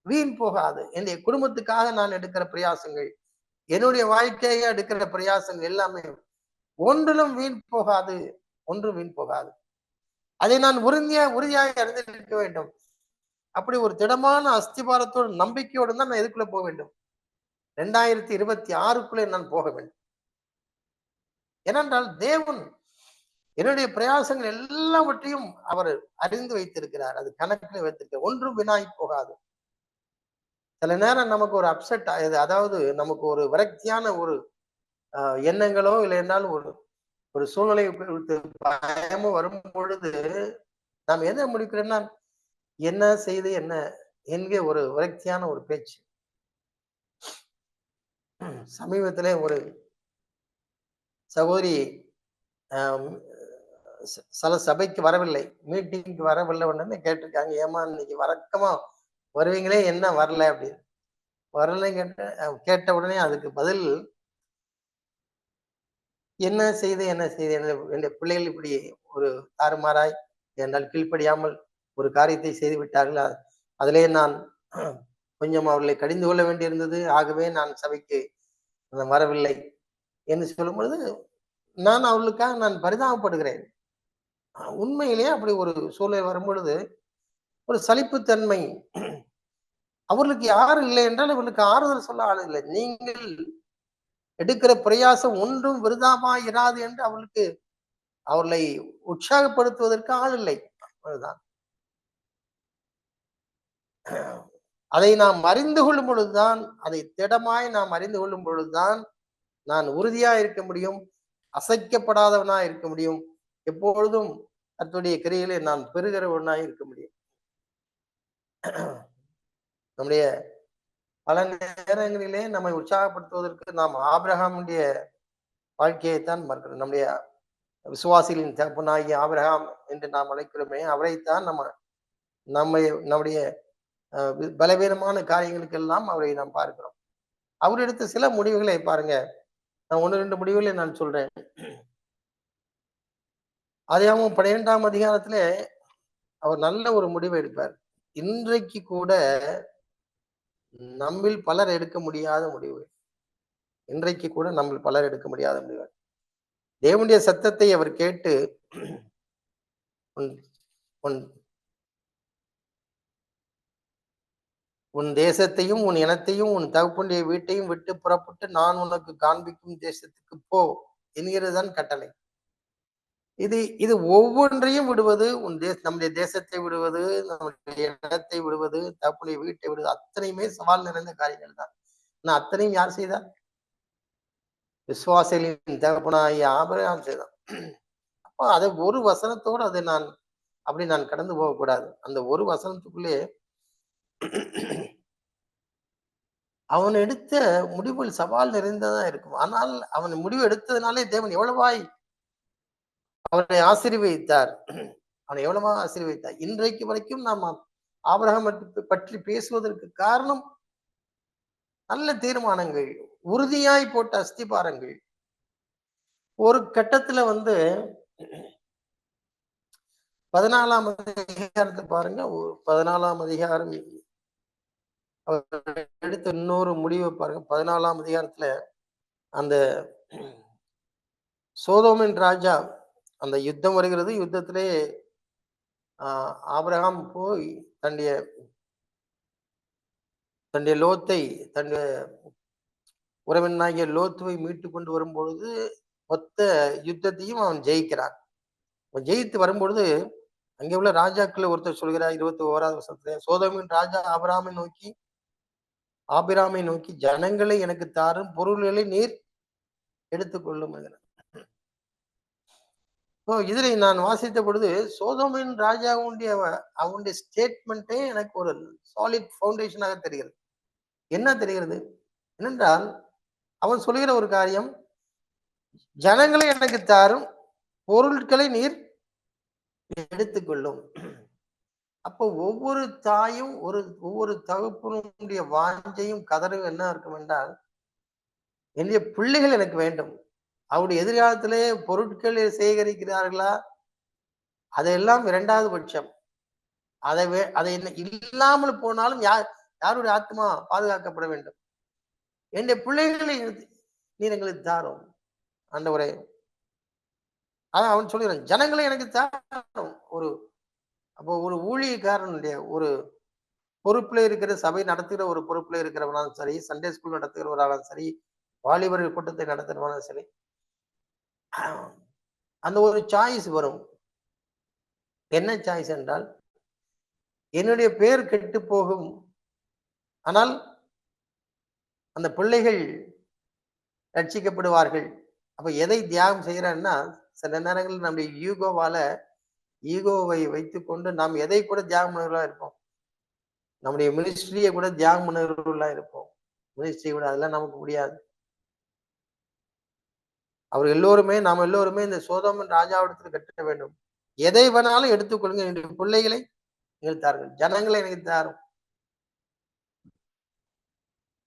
வீண் போகாது. என்னுடைய குடும்பத்துக்காக நான் எடுக்கிற பிரயாசங்கள், என்னுடைய வாழ்க்கையாக எடுக்கிற பிரயாசங்கள் எல்லாமே ஒன்றிலும் வீண் போகாது, ஒன்றும் வீண் போகாது. அதை நான் உறுதியாக அறிந்திருக்க வேண்டும். அப்படி ஒரு திடமான அஸ்திபாரத்தோடு நம்பிக்கையோடு தான் நான் எதுக்குள்ள போக வேண்டும், 2026க்குள்ளே நான் போக வேண்டும். ஏனென்றால் தேவன் என்னுடைய பிரயாசங்கள் எல்லாவற்றையும் அவர் அறிந்து வைத்திருக்கிறார், அது கணக்கில் வைத்திருக்கிறார், ஒன்றும் வினாய் போகாது. சில நேரம் நமக்கு ஒரு அப்செட் ஆகுது, அதாவது நமக்கு ஒரு விரக்தியான ஒரு எண்ணங்களோ இல்லை என்றால் ஒரு சூழ்நிலை பயமும் வரும் பொழுது நாம் எதை முடிக்கிறோம்னா என்ன செய்து என்ன என்கிற ஒரு விரக்தியான ஒரு பேச்சு. சமீபத்திலே ஒரு சகோதரி சில சபைக்கு வரவில்லை, மீட்டிங்க்கு வரவில்லை உடனே கேட்டிருக்காங்க, ஏமா இன்னைக்கு வழக்கமா வருவீங்களே என்ன வரல அப்படின்னு. வரல கேட்ட உடனே அதுக்கு பதில், என்ன செய்து என்னுடைய பிள்ளைகள் இப்படி ஒரு தாறுமாறாய் என்றால் கீழ்ப்படியாமல் ஒரு காரியத்தை செய்து விட்டார்கள், அதிலே நான் கொஞ்சம் அவர்களை கடிந்து கொள்ள வேண்டியிருந்தது, ஆகவே நான் சபைக்கு வரவில்லை என்று சொல்லும் பொழுது நான் அவர்களுக்காக நான் பரிதாபப்படுகிறேன். உண்மையிலேயே அப்படி ஒரு சூழ்நிலை வரும் பொழுது ஒரு சலிப்புத்தன்மை, அவர்களுக்கு யாரும் இல்லை என்றால் இவர்களுக்கு ஆறுதல் சொல்ல ஆள் இல்லை. நீங்கள் எடுக்கிற பிரயாசம் ஒன்றும் விருதாமாய் இராது என்று அவர்களை உற்சாகப்படுத்துவதற்கு ஆள் இல்லை. அதுதான் அதை நாம் அறிந்து கொள்ளும் பொழுதுதான், அதை திடமாய் நாம் அறிந்து கொள்ளும் பொழுதுதான் நான் உறுதியா இருக்க முடியும், அசைக்கப்படாதவனா இருக்க முடியும், எப்பொழுதும் கர்த்தருடைய கிரியையிலே நான் பெறுகிறவனாய் இருக்க முடியும். நம்முடைய பல நேரங்களிலே நம்மை உற்சாகப்படுத்துவதற்கு நாம் ஆபிரகாமுடைய வாழ்க்கையைத்தான் மறக்கிறோம். நம்முடைய விசுவாசிகளின் தகப்பனாகிய ஆபிரகாம் என்று நாம் அழைக்கிறோமே, அவரைத்தான் நம்முடைய பலவீனமான காரியங்களுக்கெல்லாம் அவரை நாம் பார்க்கிறோம். அவர் எடுத்த சில முடிவுகளை பாருங்க, நான் 1-2 முடிவுகளை நான் சொல்றேன். ஆதியாகமம் 12ஆம் அதிகாரத்திலே அவர் நல்ல ஒரு முடிவை எடுப்பார். இன்றைக்கு கூட நம்மில் பலர் எடுக்க முடியாத முடிவு. இன்றைக்கு கூட நம்மில் பலர் எடுக்க முடியாத முடிவு. தேவனுடைய சத்தத்தை அவர் கேட்டு உன் உன் உன் தேசத்தையும் உன் இனத்தையும் உன் தகப்பனுடைய வீட்டையும் விட்டு புறப்பட்டு நான் உனக்கு காண்பிக்கும் தேசத்துக்கு போ என்கிறதுதான் கட்டளை. இது இது ஒவ்வொன்றையும் விடுவது, நம்முடைய தேசத்தை விடுவது, நம்முடைய இடத்தை விடுவது, தகப்பனுடைய வீட்டை விடுவது, அத்தனையுமே சவால் நிறைந்த காரியங்கள் தான். ஆனா அத்தனையும் யார் செய்தார்? விசுவாசிகளின் தகப்பனாகிய ஆபிரகாம் செய்தான். அப்ப அதை ஒரு வசனத்தோடு அதை நான் கடந்து போகக்கூடாது. அந்த ஒரு வசனத்துக்குள்ளே அவன் எடுத்த முடிவுகள் சவால் நிறைந்ததா இருக்கும். ஆனால் அவன் முடிவு எடுத்ததுனாலே தேவன் எவ்வளவாய் அவனை ஆசீர்வதித்தார். அவனை எவ்வளவா ஆசீர்வதித்தார். இன்றைக்கு வரைக்கும் நாம் ஆபிரகாம் பற்றி பேசுவதற்கு காரணம் நல்ல தீர்மானங்கள், உறுதியாய் போட்ட அஸ்திபாரங்கள். ஒரு கட்டத்துல 14ஆம் அதிகாரத்தை பாருங்க. 14ஆம் அதிகாரம் எடுத்த இன்னொரு முடிவை பாருங்க. 14ஆம் அதிகாரத்துல அந்த சோதோமின் ராஜா, அந்த யுத்தம் வருகிறது. யுத்தத்திலே ஆபிரகாம் போய் தன்னுடைய லோத்தை, தன்னுடைய உறவினாகிய லோத்துவை மீட்டு கொண்டு வரும்பொழுது மொத்த யுத்தத்தையும் அவன் ஜெயிக்கிறான். அவன் ஜெயித்து வரும்பொழுது அங்கே உள்ள ராஜாக்கள் ஒருத்தர் சொல்கிறார் 21ஆவது வசனத்துல, சோதோமின் ராஜா ஆபிராமை நோக்கி ஜனங்களை எனக்கு தாரும், பொருள்களை நீர் எடுத்துக்கொள்ளும். இதில் நான் வாசித்த பொழுது சோதோமின் ராஜாவுடைய அவனுடைய ஸ்டேட்மெண்ட்டே எனக்கு ஒரு சாலிட் ஃபவுண்டேஷனாக தெரிகிறது. என்ன தெரிகிறது என்னென்றால், அவன் சொல்லுகிற ஒரு காரியம், ஜனங்களை எனக்கு தாரும், பொருட்களை நீர் எடுத்துக்கொள்ளும். அப்போ ஒவ்வொரு தாயும் ஒவ்வொரு தகப்பனுடைய வாஞ்சையும் கதறும் என்ன இருக்கும் என்றால், என்னுடைய பிள்ளைகள் எனக்கு வேண்டும். அவருடைய எதிர்காலத்திலே பொருட்களை சேகரிக்கிறார்களா, அதெல்லாம் இரண்டாவது பட்சம். அதை இல்லாமல் போனாலும் யாருடைய ஆத்மா பாதுகாக்கப்பட வேண்டும். என்னுடைய பிள்ளைகளை நீர் எங்களுக்கு தாரும் ஆண்டவரே. அதான் அவன் சொல்லுகிறான், ஜனங்களை எனக்கு தாரும். அப்போ ஒரு ஊழியக்காரனுடைய ஒரு பொறுப்புல இருக்கிற, சபை நடத்துகிற ஒரு பொறுப்புல இருக்கிறவனாலும் சரி, சண்டே ஸ்கூல் நடத்துகிறவராலும் சரி, வாலிபர்கள் கூட்டத்தை நடத்துகிறவனாலும் சரி, அந்த ஒரு சாய்ஸ் வரும். என்ன சாய்ஸ் என்றால், என்னுடைய பெயர் கெட்டு போகும், ஆனால் அந்த பிள்ளைகள் ரட்சிக்கப்படுவார்கள். அப்ப எதை தியாகம் செய்யறேன்னா, சில நேரங்களில் நம்முடைய ஈகோவை வைத்துக்கொண்டு நாம் எதை கூட தியாகம் பண்ணுறவர்களா இருப்போம். நம்முடைய மினிஸ்ட்ரியை கூட தியாகம் பண்ணுறவர்களா இருப்போம். மினிஸ்ட்ரி கூட அதெல்லாம் நமக்கு முடியாது. நாம் எல்லோருமே இந்த சோதோமின் ராஜாவிடத்தில் கட்ட வேண்டும். எதை வேணாலும் எடுத்துக்கொள்ளுங்க, என்னுடைய பிள்ளைகளை எடுத்தார்கள், ஜனங்களை எனக்கு தாரும்.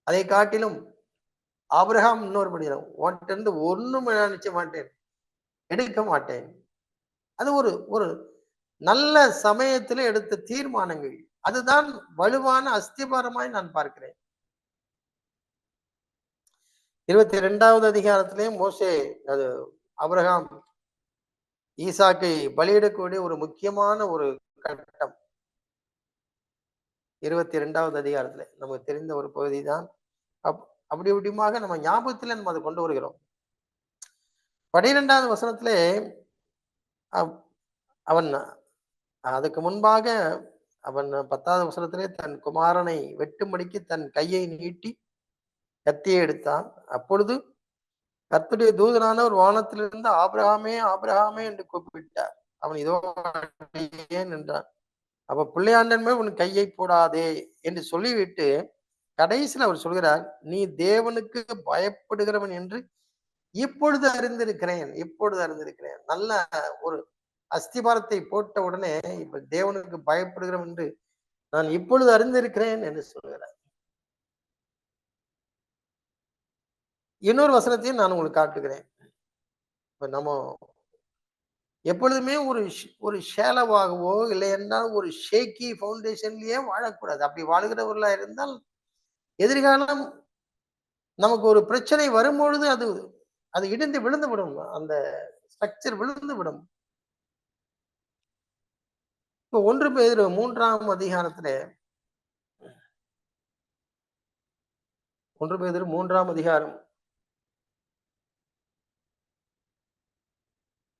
அதை காட்டிலும் ஆபிரகாம் இன்னொரு படிக்கிறான், உன்கிட்ட ஒண்ணும் நினைச்ச மாட்டேன், எடுக்க மாட்டேன். அது ஒரு நல்ல சமயத்துல எடுத்த தீர்மானங்கள். அதுதான் வலுவான அஸ்திபாரமாய் நான் பார்க்கிறேன். 22வது அதிகாரத்திலே மோசே, அது ஆபிரகாம் ஈசாக்கை பலியிடக்கூடிய ஒரு முக்கியமான ஒரு கட்டம். 22வது அதிகாரத்துல நமக்கு தெரிந்த ஒரு பகுதி தான். அப்படி இப்படியாக நம்ம ஞாபகத்துல நம்ம அதை கொண்டு வருகிறோம். 12வது வசனத்திலே அவன் அதுக்கு முன்பாக அவன் 10வது வசனத்திலே தன் குமாரனை வெட்டும்படிக்கு தன் கையை நீட்டி கத்தியை எடுத்தான். அப்பொழுது கர்த்தருடைய தூதனானவர் வானத்திலிருந்து ஆபிரகாமே ஆபிரகாமே என்று கூப்பிட்டார். அவன் இதோ நின்றான். அப்ப பிள்ளையாண்டன் மேல் உன் கையை போடாதே என்று சொல்லிவிட்டு கடைசியில் அவர் சொல்கிறார், நீ தேவனுக்கு பயப்படுகிறவன் என்று இப்பொழுது அறிந்திருக்கிறேன். நல்ல ஒரு அஸ்திபாரத்தை போட்ட உடனே இப்ப தேவனுக்கு பயப்படுகிறவன் என்று நான் இப்பொழுது அறிந்திருக்கிறேன் என்று சொல்கிறார். இன்னொரு வசனத்தையும் நான் உங்களுக்கு காட்டுகிறேன். இப்ப நம்ம எப்பொழுதுமே ஒரு ஷேலவாகவோ இல்லை என்றால் ஒரு ஷேக்கி ஃபவுண்டேஷன்லயே வாழக்கூடாது. அப்படி வாழுகிறவர்களா இருந்தால் எதிர்காலம் நமக்கு ஒரு பிரச்சனை வரும்பொழுது அது அது இடிந்து விழுந்து விடும். அந்த ஸ்ட்ரக்சர் விழுந்து விடும். இப்போ 1 பேதுரு 3ஆம் அதிகாரத்திலே 1 பேதுரு 3ஆம் அதிகாரம்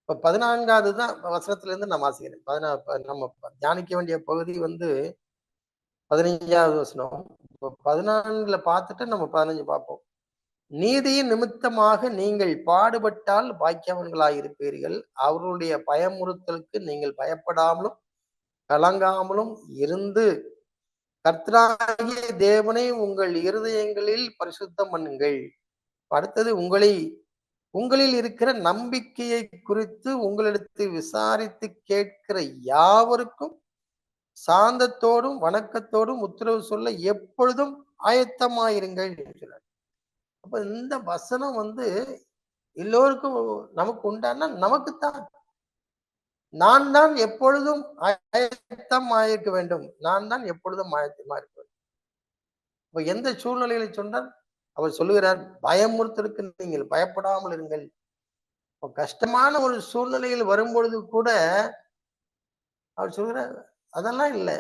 இப்ப 14வது தான் வசனத்திலிருந்து நான் வாசிக்கிறேன். நம்ம தியானிக்க வேண்டிய பகுதி வந்து 15வது வசனம். இப்போ 14ல பார்த்துட்டு நம்ம 15 பார்ப்போம். நீதியின் நிமித்தமாக நீங்கள் பாடுபட்டால் பாக்கியவான்களாயிருப்பீர்கள். அவர்களுடைய பயமுறுத்தலுக்கு நீங்கள் பயப்படாமலும் கலங்காமலும் இருந்து கர்த்தராகிய தேவனை உங்கள் இருதயங்களில் பரிசுத்தம் பண்ணுங்கள். அடுத்தது உங்களில் இருக்கிற நம்பிக்கையை குறித்து உங்களிடத்தில் விசாரித்து கேட்கிற யாவருக்கும் சாந்தத்தோடும் வணக்கத்தோடும் உத்தரவு சொல்ல எப்பொழுதும் ஆயத்தமாயிருங்கள் என்கிறார். அப்ப இந்த வசனம் வந்து எல்லோருக்கும் நமக்கு உண்டானா நமக்குத்தான். நான் தான் எப்பொழுதும் ஆயத்தமாயிருக்க வேண்டும். நான் தான் எப்பொழுதும் ஆயத்தமா இருக்க வேண்டும். இப்ப எந்த சூழ்நிலையில சொன்னால் அவர் சொல்லுகிறார், பயமுறுத்தலுக்கு நீங்கள் பயப்படாமல் இருங்கள். இப்ப கஷ்டமான ஒரு சூழ்நிலையில் வரும்பொழுது கூட அவர் சொல்கிறார், அதெல்லாம் இல்ல.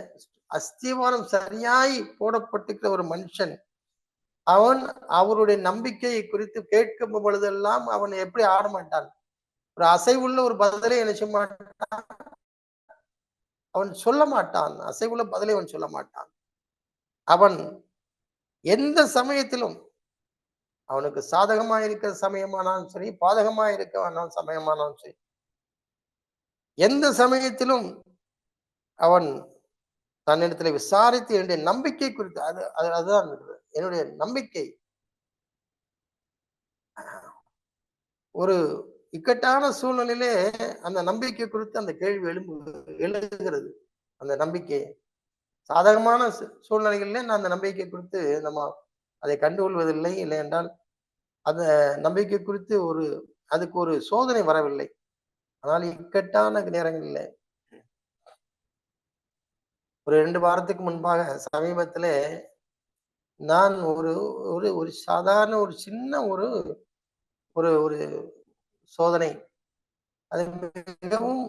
அஸ்திவாரம் சரியாய் போடப்பட்டிருக்கிற ஒரு மனுஷன், அவன் அவருடைய நம்பிக்கையை குறித்து கேட்கும் பொழுதெல்லாம் அவன் எப்படி ஆட மாட்டான். ஒரு அசைவுள்ள ஒரு பதிலை என்ன செய்ய மாட்டான், அவன் சொல்ல மாட்டான். அசைவுள்ள பதிலை அவன் சொல்ல மாட்டான். அவன் எந்த சமயத்திலும் அவனுக்கு சாதகமா இருக்கிற சமயமானாலும் சரி, பாதகமா இருக்க சமயமானாலும் சரி, எந்த சமயத்திலும் அவன் தன்னிடத்துல விசாரித்து என்னுடைய நம்பிக்கை குறித்து அதுதான் என்னுடைய நம்பிக்கை. ஒரு இக்கட்டான சூழ்நிலையிலே அந்த நம்பிக்கை குறித்து அந்த கேள்வி எழுகிறது. அந்த நம்பிக்கை சாதகமான சூழ்நிலைகளிலே நான் அந்த நம்பிக்கை குறித்து நம்ம அதை கண்டுகொள்வதில்லை. இல்லை என்றால் அந்த நம்பிக்கை குறித்து அதுக்கு ஒரு சோதனை வரவில்லை. ஆனால் இக்கட்டான நேரங்களில் ஒரு 2 வாரத்துக்கு முன்பாக சமீபத்திலே நான் ஒரு ஒரு ஒரு சாதாரண ஒரு சின்ன ஒரு ஒரு ஒரு சோதனை. அது மிகவும்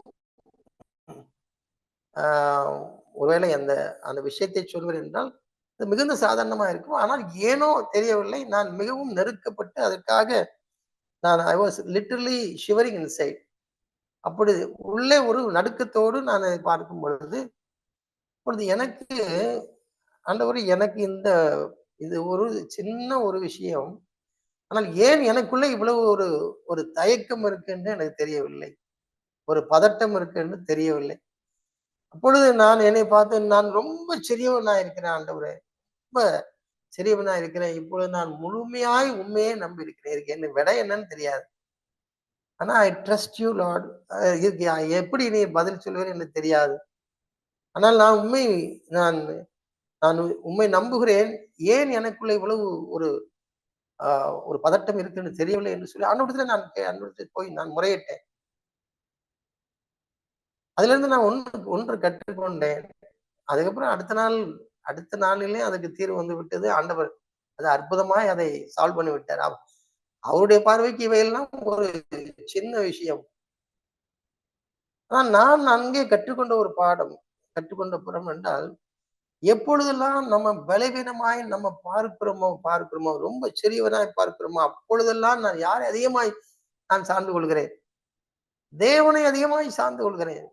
ஒருவேளை அந்த அந்த விஷயத்தை சொல்வது என்றால் அது மிகுந்த சாதாரணமா இருக்கும். ஆனால் ஏனோ தெரியவில்லை. நான் மிகவும் நெருக்கப்பட்டு அதற்காக I was literally shivering inside. அப்படி உள்ளே ஒரு நடுக்கத்தோடு நான் அதை பார்க்கும் பொழுது, இப்பொழுது எனக்கு ஆண்டவரே எனக்கு இது ஒரு சின்ன ஒரு விஷயம். ஆனால் ஏன் எனக்குள்ள இவ்வளவு ஒரு ஒரு தயக்கம் இருக்கு என்று எனக்கு தெரியவில்லை. ஒரு பதட்டம் இருக்கு என்று தெரியவில்லை. அப்பொழுது நான் என்னை பார்த்து நான் ரொம்ப சிறியவனா இருக்கிறேன் ஆண்டவரே. ரொம்ப சிறியவனா இருக்கிறேன். இப்பொழுது நான் முழுமையாய் உண்மையே நம்பி இருக்கிறேன். இதுக்கு என்ன விடை என்னன்னு தெரியாது. ஆனா ஐ ட்ரஸ்ட் யூ லார்ட். இதுக்கு எப்படி நீ பதில் சொல்லுவேன்னு எனக்கு தெரியாது. ஆனால் நான் நான் உம்மை நம்புகிறேன். ஏன் எனக்குள்ள இவ்வளவு ஒரு ஒரு பதட்டம் இருக்குன்னு தெரியவில்லை என்று சொல்லி ஆண்டவரிடத்துல போய் நான் முறையிட்டேன். அதிலிருந்து நான் ஒன்று கற்றுக்கொண்டேன். அதுக்கப்புறம் அடுத்த நாளிலே அதுக்கு தீர்வு வந்து விட்டது. ஆண்டவர் அது அற்புதமாய் அதை சால்வ் பண்ணி விட்டார். அவருடைய பார்வைக்கு இவையெல்லாம் ஒரு சின்ன விஷயம். ஆனா நான் அங்கே கற்றுக்கொண்ட ஒரு பாடம், கற்றுக்கொண்ட புறம் என்றால், எப்பொழுதெல்லாம் நம்ம பலவீனமாய் நம்ம பார்க்கிறோமோ, ரொம்ப சிறியவனாய் பார்க்கிறோமோ, அப்பொழுதெல்லாம் நான் யாரை அதிகமாய் நான் சார்ந்து கொள்கிறேன்? தேவனை அதிகமாய் சார்ந்து கொள்கிறேன்.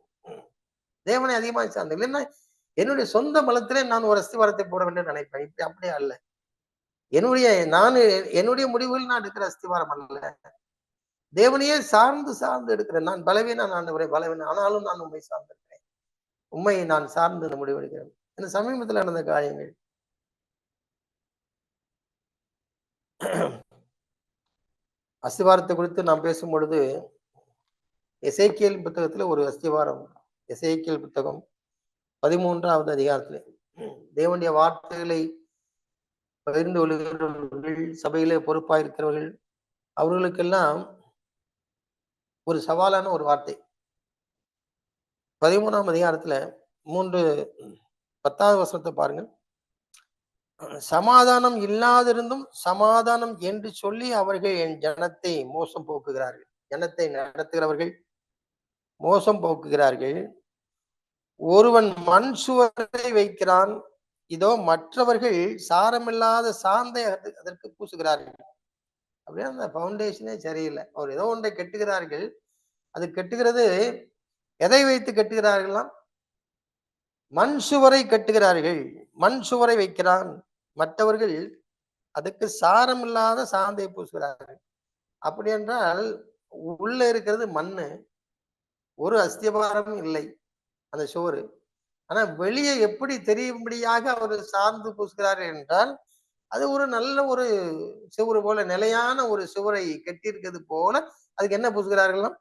தேவனை அதிகமாய் சார்ந்து இல்லைன்னா என்னுடைய சொந்த பலத்திலே நான் ஒரு அஸ்திவாரத்தை போட வேண்டும் நினைப்பேன். இப்படி அப்படியே அல்ல. என்னுடைய நான் என்னுடைய முடிவுகள் நான் எடுக்கிற அஸ்திவாரம் அல்ல. தேவனையே சார்ந்து சார்ந்து எடுக்கிறேன். நான் பலவீனம் ஆண்டவரே பலவீனம். ஆனாலும் நான் உண்மை சார்ந்திருக்கிறேன். உண்மையை நான் சார்ந்து இந்த முடிவெடுக்கிறேன். இந்த சமீபத்தில் நடந்த காரியங்கள். அஸ்திவாரத்தை குறித்து நாம் பேசும் பொழுது எசேக்கியேல் புத்தகத்துல ஒரு அஸ்திவாரம். எசேக்கியேல் புத்தகம் 13வது அதிகாரத்திலே தேவனுடைய வார்த்தைகளை பகிர்ந்து கொள்கிறவர்கள், சபையிலே பொறுப்பாயிருக்கிறவர்கள், அவர்களுக்கெல்லாம் ஒரு சவாலான ஒரு வார்த்தை. 13ஆம் அதிகாரத்துல 10வது வசனத்தை பாருங்க. சமாதானம் இல்லாதிருந்தும் சமாதானம் என்று சொல்லி அவர்கள் என் ஜனத்தை மோசம் போக்குகிறார்கள். ஜனத்தை நடத்துகிறவர்கள் மோசம் போக்குகிறார்கள். ஒருவன் மண் சுவரை வைக்கிறான், இதோ மற்றவர்கள் சாரமில்லாத சாந்தை அதற்கு பூசுகிறார்கள். அப்படியே அந்த பவுண்டேஷனே சரியில்லை. அவர் ஏதோ ஒன்றை கட்டுகிறார்கள். அது கட்டுகிறது எதை வைத்து கட்டுகிறார்களாம்? மண் சுவரை கட்டுகிறார்கள். மண் சுவரை வைக்கிறான், மற்றவர்கள் அதுக்கு சாரம் இல்லாத சாந்தை பூசுகிறார்கள். அப்படி என்றால் உள்ள இருக்கிறது மண்ணு, ஒரு அஸ்திபாரமும் இல்லை அந்த சுவரு. ஆனா வெளியே எப்படி தெரியும்படியாக அவர் சார்ந்து பூசுகிறார் என்றால், அது ஒரு நல்ல ஒரு சுவரு போல, நிலையான ஒரு சுவரை கட்டியிருக்கிறது போல அதுக்கு என்ன பூசுகிறார்களாம்?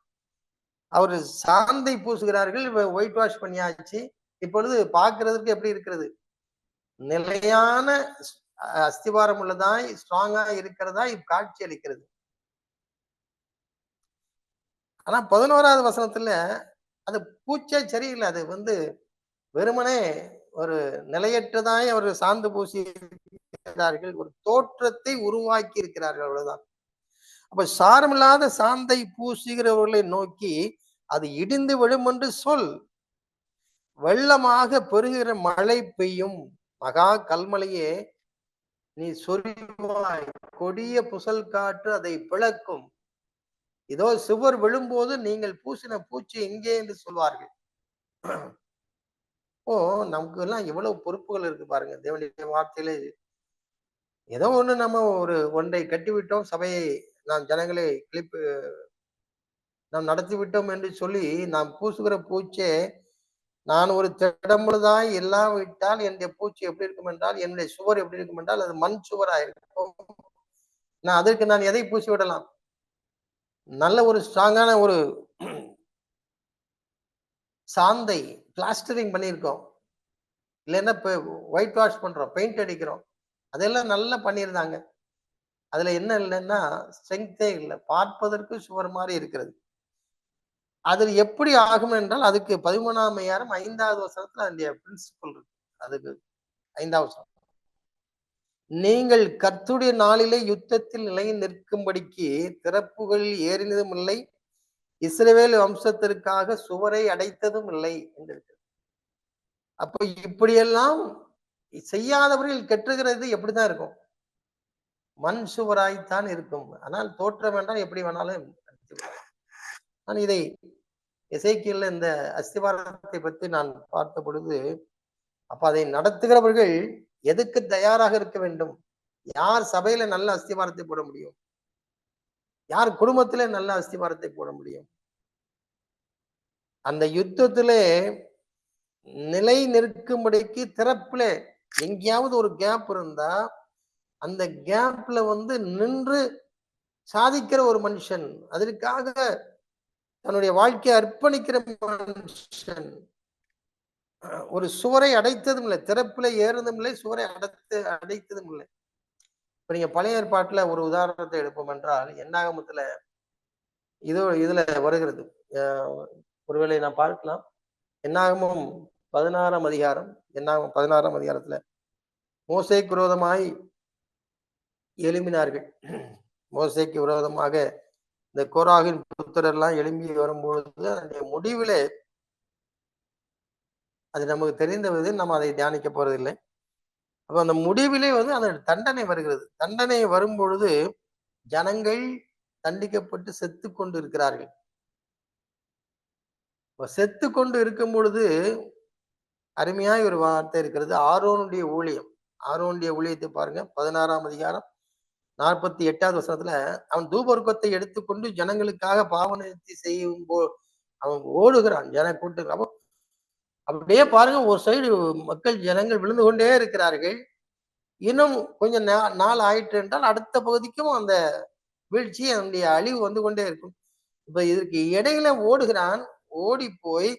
அவர் சாந்தை பூசுகிறார்கள். ஒயிட் வாஷ் பண்ணியாச்சு. இப்பொழுது பார்க்கிறதுக்கு எப்படி இருக்கிறது? நிலையான அஸ்திவாரம் உள்ளதாய், ஸ்ட்ராங்கா இருக்கிறதா காட்சி அளிக்கிறது. ஆனா 11வது வசனத்துல அது பூச்சே சரியில்லை. அது வெறுமனே ஒரு நிலையற்றதாய் அவர்கள் சார்ந்து பூசி இருக்கிறார்கள். ஒரு தோற்றத்தை உருவாக்கி இருக்கிறார்கள், அவ்வளவுதான். அப்ப சாரமில்லாத சாந்தை பூசுகிறவர்களை நோக்கி அது இடிந்து விழும் என்று சொல். வெள்ளமாக பெருகிற மழை பெய்யும், மகா கல்மலையே நீ சொரிவாய், கொடிய புசல் காற்று அதை பிளக்கும். இதோ சுவர் விழும்போது நீங்கள் பூசின பூச்சி எங்கே என்று சொல்வார்கள். ஓ, நமக்கு எல்லாம் எவ்வளவு பொறுப்புகள் இருக்கு பாருங்க. தேவனுடைய வார்த்தையிலே ஏதோ ஒண்ணு நம்ம ஒன்றை கட்டிவிட்டோம், சபையை நாம் ஜனங்களை நாம் நடத்தி விட்டோம் என்று சொல்லி நாம் பூசுகிற பூச்சே, நான் ஒரு திடமுழுதாய் இல்லாவிட்டால் என்னுடைய பூச்சி எப்படி இருக்கும் என்றால், என்னுடைய சுவர் எப்படி இருக்கும் என்றால் அது மண் சுவராயிருக்கும். அதற்கு நான் எதை பூசி விடலாம்? நல்ல ஒரு ஸ்ட்ராங்கான ஒரு சாந்தை பிளாஸ்டரிங் பண்ணியிருக்கோம், இல்லைன்னா ஒயிட் வாஷ் பண்றோம், பெயிண்ட் அடிக்கிறோம், அதெல்லாம் நல்லா பண்ணியிருந்தாங்க. அதுல என்ன இல்லைன்னா ஸ்ட்ரென்த்தே இல்லை, பார்ப்பதற்கு சுவர் மாதிரி இருக்கிறது. அதில் எப்படி ஆகும் என்றால் அதுக்கு 13ஆம் அதிகாரம் 5வது வசனத்துல அந்த பிரின்சிபல் இருக்கு. அதுக்கு 5வது வசனம், நீங்கள் கர்த்தருடைய நாளிலே யுத்தத்தில் நிலை நிற்கும்படிக்கு திறப்புகள் ஏறினதும் இல்லை, இஸ்ரவேல் வம்சத்திற்காக சுவரை அடைத்ததும் இல்லை என்று. அப்ப இப்படியெல்லாம் செய்யாதவர்கள் கெட்டுகிறது எப்படிதான் இருக்கும்? மண் சுவராய்த்தான் இருக்கும். ஆனால் தோற்றம் வேண்டாம், எப்படி வேணாலும். நான் இதை எசேக்கியேல்ல இந்த அஸ்திவாரத்தை பற்றி நான் பார்த்த பொழுது, அப்ப அதை நடத்துகிறவர்கள் எதுக்கு தயாராக இருக்க வேண்டும்? யார் சபையில நல்ல அஸ்திவாரத்தை போட முடியும்? யார் குடும்பத்திலே நல்ல அஸ்திவாரத்தை போட முடியும்? அந்த யுத்தத்திலே நிலை நிற்கும்படிக்கு திறப்பிலே எங்கேயாவது ஒரு கேப் இருந்தா அந்த கேப்ல நின்று சாதிக்கிற ஒரு மனுஷன், அதற்காக தன்னுடைய வாழ்க்கையை அர்ப்பணிக்கிற மனுஷன், ஒரு சுவரை அடைத்ததும் இல்லை, திறப்பில ஏறுறதும் இல்லை, சுவரை அடைத்ததும் இல்லை. இப்ப நீங்க பழைய ஏற்பாட்டுல ஒரு உதாரணத்தை எடுப்போம் என்றால், என்னாகமத்துல இதுல வருகிறது. ஒருவேளை நான் பார்க்கலாம். என்னாகமும் 16ஆம் அதிகாரம், என்னாகும் 16ஆம் அதிகாரத்துல மோசேக்கு விரோதமாய் எழும்பினார்கள். மோசேக்கு விரோதமாக இந்த கோராகின் புத்திரர் எல்லாம் எழும்பி வரும்பொழுது அதனுடைய முடிவிலே, அது நமக்கு தெரிந்தது, நம்ம அதை தியானிக்க போறதில்லை. அப்ப அந்த முடிவிலே அந்த தண்டனை வருகிறது. தண்டனை வரும் பொழுது ஜனங்கள் தண்டிக்கப்பட்டு செத்து கொண்டு இருக்கிறார்கள். செத்து கொண்டு இருக்கும் பொழுது அருமையாய் ஒரு வார்த்தை இருக்கிறது, ஆரோனுடைய ஊழியம். ஆரோனுடைய ஊழியத்தை பாருங்க, 16ஆம் அதிகாரம் 48வது வசனத்துல, அவன் தூபவர்க்கத்தை எடுத்துக்கொண்டு ஜனங்களுக்காக பாவநிவர்த்தி செய்யும் அவன் ஓடுகிறான் ஜன கூட்டு. அப்போ அப்படியே பாருங்க, ஒரு சைடு மக்கள் ஜனங்கள் விழுந்து கொண்டே இருக்கிறார்கள். இன்னும் கொஞ்சம் நாள் ஆயிற்று என்றால் அடுத்த பகுதிக்கும் அந்த வீழ்ச்சி, அதனுடைய அழிவு வந்து கொண்டே இருக்கும். இப்ப இதற்கு இடையில ஓடுகிறான். ஓடி போய்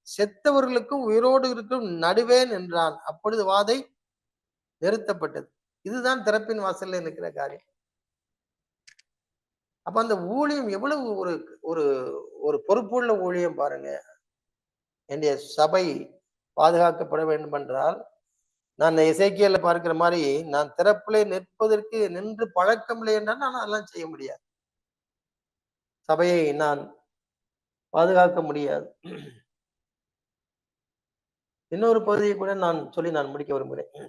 செத்தவர்களுக்கும் உயிரோடு இருக்கும் நடுவே நின்றான். அப்பொழுது வாதை நிறுத்தப்பட்டது. இதுதான் திறப்பின் வாசல்ல நிற்கிற காரியம். அப்ப அந்த ஊழியம் எவ்வளவு ஒரு ஒரு ஒரு பொறுப்புள்ள ஊழியம் பாருங்க. என்னுடைய சபை பாதுகாக்கப்பட வேண்டும் என்றால் நான் எசேக்கியேல பார்க்கிற மாதிரி, நான் திறப்பிலே நிற்பதற்கு நின்று பழக்கம் இல்லை என்றால் நான் அதெல்லாம் செய்ய முடியாது. சபையை நான் பாதுகாக்க முடியாது. இன்னொரு பகுதியை கூட நான் சொல்லி நான் முடிக்க விரும்புகிறேன்.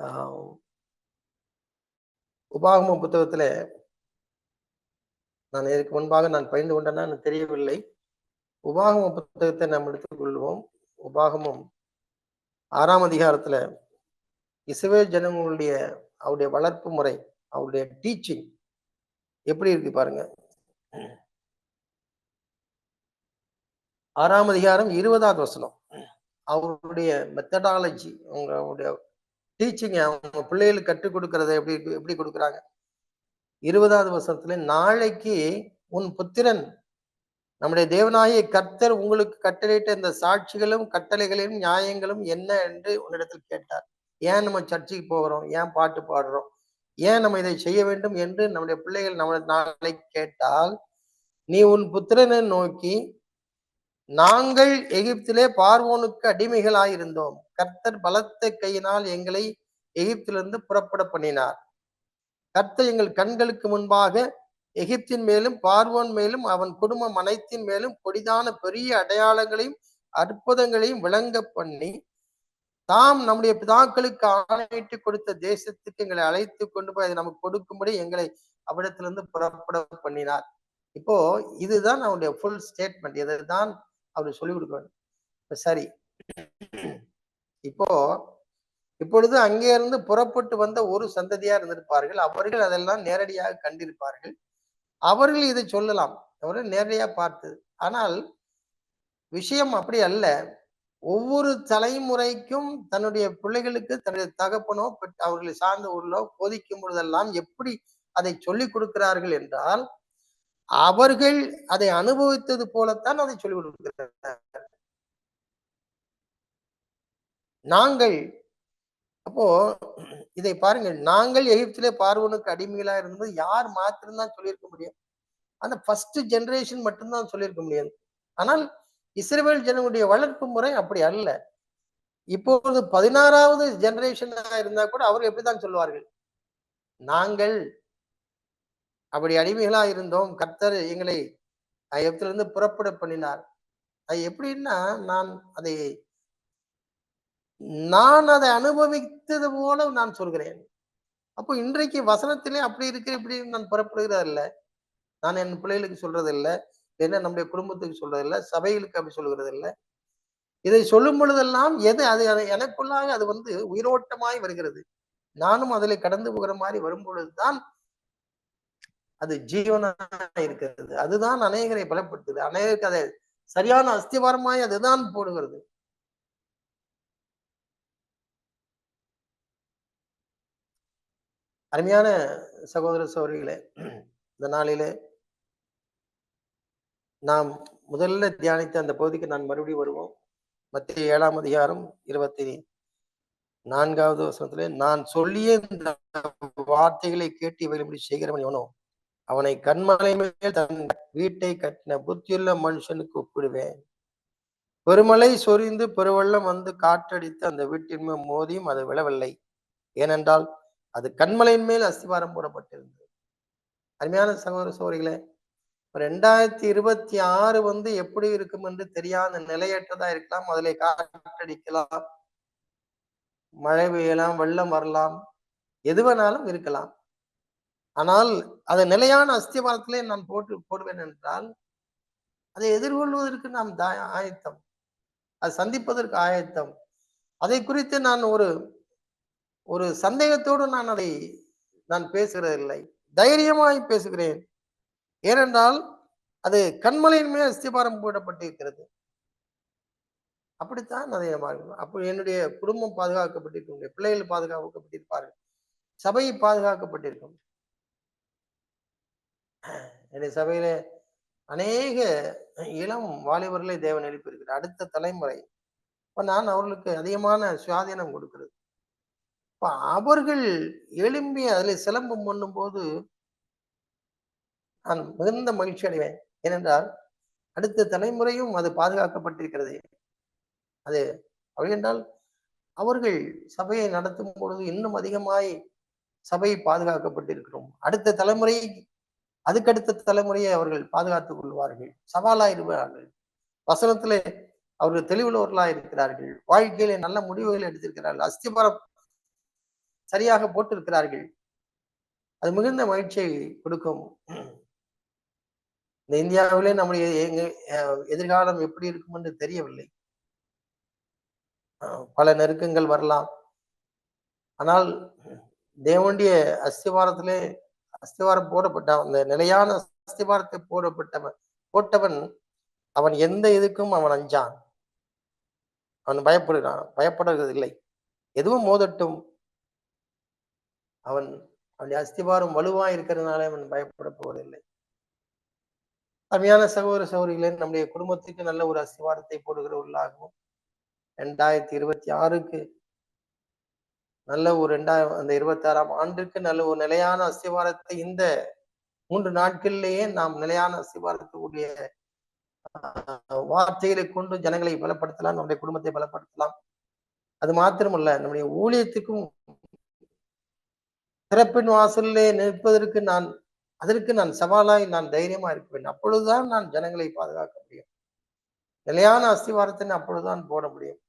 ஆ உபாகமம் புத்தகத்திலே நான் இதற்கு முன்பாக நான் பகிர்ந்து கொண்டேனா எனக்கு தெரியவில்லை. உபாகம புத்தகத்தை நாம் எடுத்துக் கொள்வோம். உபாகமம் 6ஆம் அதிகாரத்துல இஸ்ரவேல் ஜனங்களுடைய அவருடைய வளர்ப்பு முறை, அவருடைய டீச்சிங் எப்படி இருக்கு பாருங்க. 6ஆம் அதிகாரம் 20வது வசனம். அவருடைய மெத்தடாலஜி, அவங்களுடைய டீச்சிங், அவங்க பிள்ளைகளுக்கு கற்றுக் கொடுக்கறத எப்படி எப்படி கொடுக்குறாங்க. 20வது வசனத்துல, நாளைக்கு உன் புத்திரன் நம்முடைய தேவனாகிய கர்த்தர் உங்களுக்கு கட்டளையிட்ட இந்த சாட்சிகளும் கட்டளைகளிலும் நியாயங்களும் என்ன என்று உன்னிடத்தில் கேட்டார். ஏன் நம்ம சர்ச்சுக்கு போகிறோம், ஏன் பாட்டு பாடுறோம், ஏன் நம்ம இதை செய்ய வேண்டும் என்று நம்முடைய பிள்ளைகள் நம்ம நாளைக்கு கேட்டால், நீ உன் புத்திரனை நோக்கி, நாங்கள் எகிப்திலே பார்வோனுக்கு அடிமைகளாயிருந்தோம், கர்த்தர் பலத்த கையினால் எங்களை எகிப்திலிருந்து புறப்பட பண்ணினார். கர்த்தர் எங்கள் கண்களுக்கு முன்பாக எகிப்தின் மேலும் பார்வோன் மேலும் அவன் குடும்பம் அனைத்தின் மேலும் கொடிதான பெரிய அடையாளங்களையும் அற்புதங்களையும் விளங்க பண்ணி, தாம் நம்முடைய பிதாக்களுக்கு ஆணையிட்டு கொடுத்த தேசத்துக்கு எங்களை அழைத்து கொண்டு போய் அதை நமக்கு கொடுக்கும்படி எங்களை அவ்விடத்திலிருந்து புறப்பட பண்ணினார். இப்போ இதுதான் அவருடைய ஃபுல் ஸ்டேட்மெண்ட். இதைதான் அவர் சொல்லிக் கொடுக்க. சரி, இப்போ இப்பொழுது அங்கே இருந்து புறப்பட்டு வந்த ஒரு சந்ததியார் இருந்திருப்பார்கள். அவர்கள் அதெல்லாம் நேரடியாக கண்டிருப்பார்கள். அவர்கள் இதை சொல்லலாம், அவர்கள் நேரடியாக பார்த்து. ஆனால் விஷயம் அப்படி அல்ல. ஒவ்வொரு தலைமுறைக்கும் தன்னுடைய பிள்ளைகளுக்கு தன்னுடைய தகப்பனோ அவர்களை சார்ந்த ஊரிலோ போதிக்கும் பொழுதெல்லாம் எப்படி அதை சொல்லிக் கொடுக்கிறார்கள் என்றால், அவர்கள் அதை அனுபவித்தது போலத்தான் அதை சொல்லிக் கொடுக்கிறார்கள். நாங்கள் அப்போ இதை பாருங்கள், நாங்கள் எகிப்திலே பார்வோனுக்கு அடிமைகளா இருந்தது யார் மாத்திரம்தான் சொல்லியிருக்க முடியும். அந்த ஃபர்ஸ்ட் ஜெனரேஷன் மட்டும்தான் சொல்லியிருக்க முடியாது. ஆனால் இஸ்ரவேல் ஜனங்களுடைய வளர்ப்பு முறை அப்படி அல்ல. இப்பொழுது 16வது ஜெனரேஷனா இருந்தா கூட அவர்கள் எப்படித்தான் சொல்லுவார்கள், நாங்கள் அப்படி அடிமைகளா இருந்தோம், கர்த்தர் எங்களை எகிப்திலிருந்து புறப்பட பண்ணினார். அது எப்படின்னா, அதை நான் அதை அனுபவித்தது போல நான் சொல்கிறேன். அப்போ இன்றைக்கு வசனத்திலே அப்படி இருக்கு இப்படி நான் புறப்படுகிறது இல்ல. நான் என் பிள்ளைகளுக்கு சொல்றது இல்ல, என்ன நம்முடைய குடும்பத்துக்கு சொல்றது இல்ல, சபைகளுக்கு அப்படி சொல்கிறது இல்ல. இதை சொல்லும் பொழுதெல்லாம் எது அது எனக்குள்ளாக அது உயிரோட்டமாய் வருகிறது. நானும் அதில் கடந்து போகிற மாதிரி வரும்பொழுதுதான் அது ஜீவனா இருக்கிறது. அதுதான் அநேகரை பலப்படுத்துது. அநேகருக்கு அதை சரியான அஸ்திவாரமாய் அதுதான் போடுகிறது. அருமையான சகோதர சகோதரிகளே, இந்த நாளிலே நாம் முதல்ல தியானித்த அந்த பகுதிக்கு நான் மறுபடியும் வருவோம். மத்திய 7ஆம் அதிகாரம் 24வது வசனத்திலே, நான் சொல்லிய இந்த வார்த்தைகளை கேட்டு இவைகளை செய்கிறவன் எவனோ அவனை கண்மலை மேல் தன் வீட்டை கட்டின புத்தியுள்ள மனுஷனுக்கு ஒப்பிடுவேன். பெருமழை சொரிந்து பெருவெள்ளம் வந்து காற்றடித்து அந்த வீட்டின் மேல் மோதியும் அது விழவில்லை. ஏனென்றால் அது கண்மலையின் மேல் அஸ்திவாரம் போடப்பட்டிருந்தது. அருமையான சகோதர சகோதரிகளே, 2026 எப்படி இருக்கும் என்று தெரியாத, நிலையற்றதா இருக்கலாம். அதிலே காற்றடிக்கலாம், மழை பெய்யலாம், வெள்ளம் வரலாம், எது வேணாலும் இருக்கலாம். ஆனால் அதை நிலையான அஸ்திவாரத்திலே நான் போடுவேன் என்றால், அதை எதிர்கொள்வதற்கு நாம் ஆயத்தம், அதை சந்திப்பதற்கு ஆயத்தம். அதை குறித்து நான் ஒரு சந்தேகத்தோடு நான் பேசுகிறதில்லை, தைரியமாய் பேசுகிறேன். ஏனென்றால் அது கண்மலையின் மேல் அஸ்திபாரம் போடப்பட்டிருக்கிறது. அப்படித்தான் அதை அப்போ என்னுடைய குடும்பம் பாதுகாக்கப்பட்டிருக்கும், பிள்ளைகள் பாதுகாக்கப்பட்டிருப்பார்கள், சபை பாதுகாக்கப்பட்டிருக்கும். என்னுடைய சபையில அநேக இளம் வாலிபர்களை தேவன் எழுப்பியிருக்கிறார். அடுத்த தலைமுறை நான் அவர்களுக்கு அதிகமான சுயாதீனம் கொடுக்கிறது. அவர்கள் எழும்பி அதில் சிலம்பம் பண்ணும் போது நான் மிகுந்த மகிழ்ச்சி அடைவேன். ஏனென்றால் அடுத்த தலைமுறையும் அது பாதுகாக்கப்பட்டிருக்கிறது. அது அப்படி என்றால் அவர்கள் சபையை நடத்தும் பொழுது இன்னும் அதிகமாய் சபை பாதுகாக்கப்பட்டிருக்கிறோம். அடுத்த தலைமுறை, அதுக்கடுத்த தலைமுறையை அவர்கள் பாதுகாத்துக் கொள்வார்கள், சவாலாயிருவார்கள். வசனத்திலே அவர்கள் தெளிவுள்ளவர்களாய் இருக்கிறார்கள். வாழ்க்கையிலே நல்ல முடிவுகள் எடுத்திருக்கிறார்கள். அஸ்திபாரம் சரியாக போட்டிருக்கிறார்கள். அது மிகுந்த மகிழ்ச்சியை கொடுக்கும். இந்த இந்தியாவிலே நம்முடைய எதிர்காலம் எப்படி இருக்கும் என்று தெரியவில்லை. பல நெருக்கங்கள் வரலாம். ஆனால் தேவனுடைய அஸ்திவாரத்திலே அஸ்திவாரம் போடப்பட்ட அந்த நிலையான அஸ்திவாரத்தை போட்டவன் அவன் எந்த இதுக்கும் அவன் அஞ்சான். அவன் பயப்படுவதில்லை. எதுவும் மோதட்டும், அவனுடைய அஸ்திவாரம் வலுவா இருக்கிறதுனால அவன் பயப்பட போவதில்லை. அருமையான சகோதர சகோதரிகளே, நம்முடைய குடும்பத்துக்கு நல்ல ஒரு அஸ்திவாரத்தை போடுகிறவர்களாகவும் 2026க்கு நல்ல ஒரு அந்த 26ஆம் ஆண்டுக்கு நல்ல ஒரு நிலையான அஸ்திவாரத்தை இந்த 3 நாட்களிலேயே நாம் நிலையான அஸ்திவாரத்துக்குரிய வார்த்தைகளை கொண்டு ஜனங்களை பலப்படுத்தலாம், நம்முடைய குடும்பத்தை பலப்படுத்தலாம். அது மாத்திரமல்ல, நம்முடைய ஊழியத்துக்கும் திறப்பின் வாசலிலே நிற்பதற்கு அதற்கு நான் சவாலாய் நான் தைரியமா இருப்பேன். அப்பொழுதுதான் நான் ஜனங்களை பாதுகாக்க முடியும். நிலையான அஸ்திவாரத்தை அப்பொழுதுதான் போட முடியும்.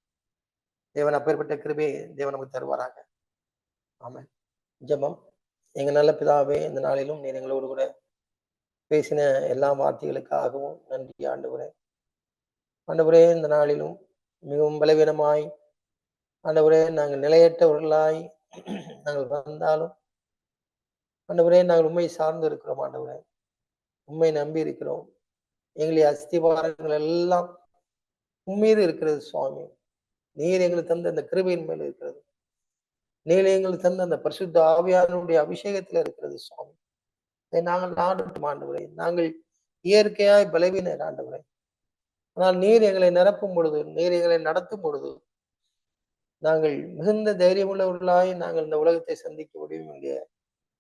தேவன் அப்பேற்பட்ட கிருபையை தேவன் நமக்கு தருவாராக. ஆமென். ஜெபம். எங்க நல்ல பிதாவே, இந்த நாளிலும் நீர் எங்களோடு கூட பேசின எல்லா வார்த்தைகளுக்காகவும் நன்றி ஆண்டவரே. ஆண்டவரே, இந்த நாளிலும் மிகவும் பலவீனமாய் ஆண்டவரே நாங்கள் நிலையற்றவர்களாய் நாங்கள் வந்தாலும் ஆண்டவரே நாங்கள் உண்மை சார்ந்து இருக்கிறோம். ஆண்டவரே, உண்மை நம்பி இருக்கிறோம். எங்களுடைய அஸ்திவாரங்கள் எல்லாம் உண்மையில் இருக்கிறது சுவாமி. நீர் எங்களுக்கு தந்த அந்த கிருபையின் மேல் இருக்கிறது. நீர் எங்களுக்கு தந்த அந்த பரிசுத்த ஆவியானுடைய அபிஷேகத்துல இருக்கிறது சுவாமி. இதை நாங்கள் நாடட்டும் ஆண்டவரே. நாங்கள் இயற்கையாய் பலவீனர் ஆண்டவரே. ஆனால் நீர் எங்களை நிரப்பும் பொழுது, நீர் எங்களை நடத்தும் பொழுது நாங்கள் மிகுந்த தைரியம் உள்ளவர்களாய் நாங்கள் இந்த உலகத்தை சந்திக்க முடியும், இங்கே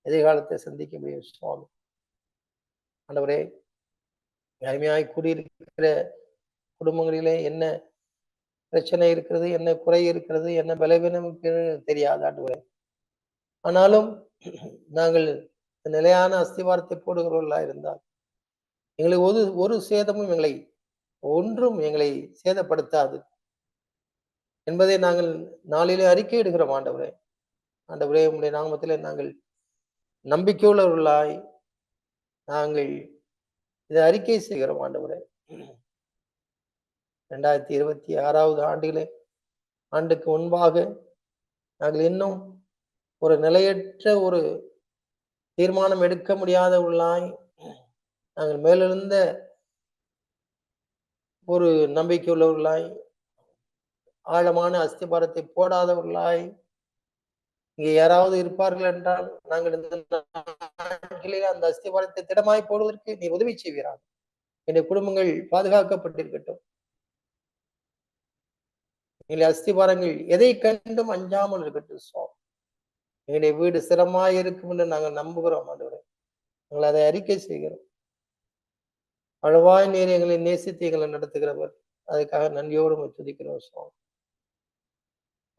எதிர்காலத்தை சந்திக்க முடியும் சுவாமி. ஆண்டவரே, அருமையாய் கூடியிருக்கிற குடும்பங்களிலே என்ன பிரச்சனை இருக்கிறது, என்ன குறை இருக்கிறது, என்ன பலவீனம் தெரியாது ஆண்டவரே. ஆனாலும் நாங்கள் நிலையான அஸ்திவாரத்தை போடுகிறவர்களா இருந்தால் எங்களுக்கு ஒரு சேதமும் ஒன்றும் எங்களை சேதப்படுத்தாது என்பதை நாங்கள் நாளிலே அறிக்கை இடுகிறோம் ஆண்டவரே. ஆண்டவரே, உங்களுடைய நாமத்திலே நாங்கள் நம்பிக்கையுள்ளவர்களாய் நாங்கள் இதை அறிக்கை செய்கிறோம் ஆண்டவரே. 2026வது ஆண்டுக்கு முன்பாக நாங்கள் இன்னும் ஒரு நிலையற்ற ஒரு தீர்மானம் எடுக்க முடியாதவர்களாய் நாங்கள் மேலெழுந்த ஒரு நம்பிக்கை உள்ளவர்களாய் ஆழமான அஸ்திபாரத்தை போடாதவர்களாய் இங்கே யாராவது இருப்பார்கள் என்றால் நாங்கள் இந்த அந்த அஸ்திபாரத்தை திடமாய் போடுவதற்கு நீ உதவி செய்வீராக. என்னுடைய குடும்பங்கள் பாதுகாக்கப்பட்டிருக்கட்டும். எங்களுடைய அஸ்திபாரங்கள் எதை கண்டும் அஞ்சாமல் இருக்கட்டும் சுவாமி. எங்களுடைய வீடு சிரமாய் இருக்கும் என்று நாங்கள் நம்புகிறோம் ஆண்டவரே. நாங்கள் அதை அறிக்கை செய்கிறோம். அளவாய் நீர் எங்களை நேசித்து எங்களை நடத்துகிறவர். அதுக்காக நன்றியோடு துதிக்கிறோம் சுவாமி.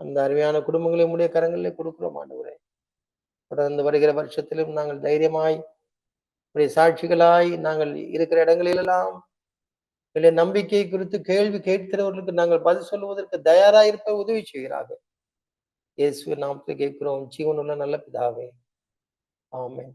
அந்த அருமையான குடும்பங்களை உடைய கரங்களிலே கொடுக்கிறோம் ஆண்டவரே. தொடர்ந்து வருகிற வருஷத்திலும் நாங்கள் தைரியமாய் சாட்சிகளாய் நாங்கள் இருக்கிற இடங்களிலெல்லாம் நம்பிக்கை குறித்து கேள்வி கேட்கிறவர்களுக்கு நாங்கள் பதில் சொல்லுவதற்கு தயாராயிருப்ப உதவி செய்கிறார்கள். இயேசுவின் நாமத்தில் கேட்கிறோம், ஜீவனுள்ள நல்ல பிதாவே. ஆமென்.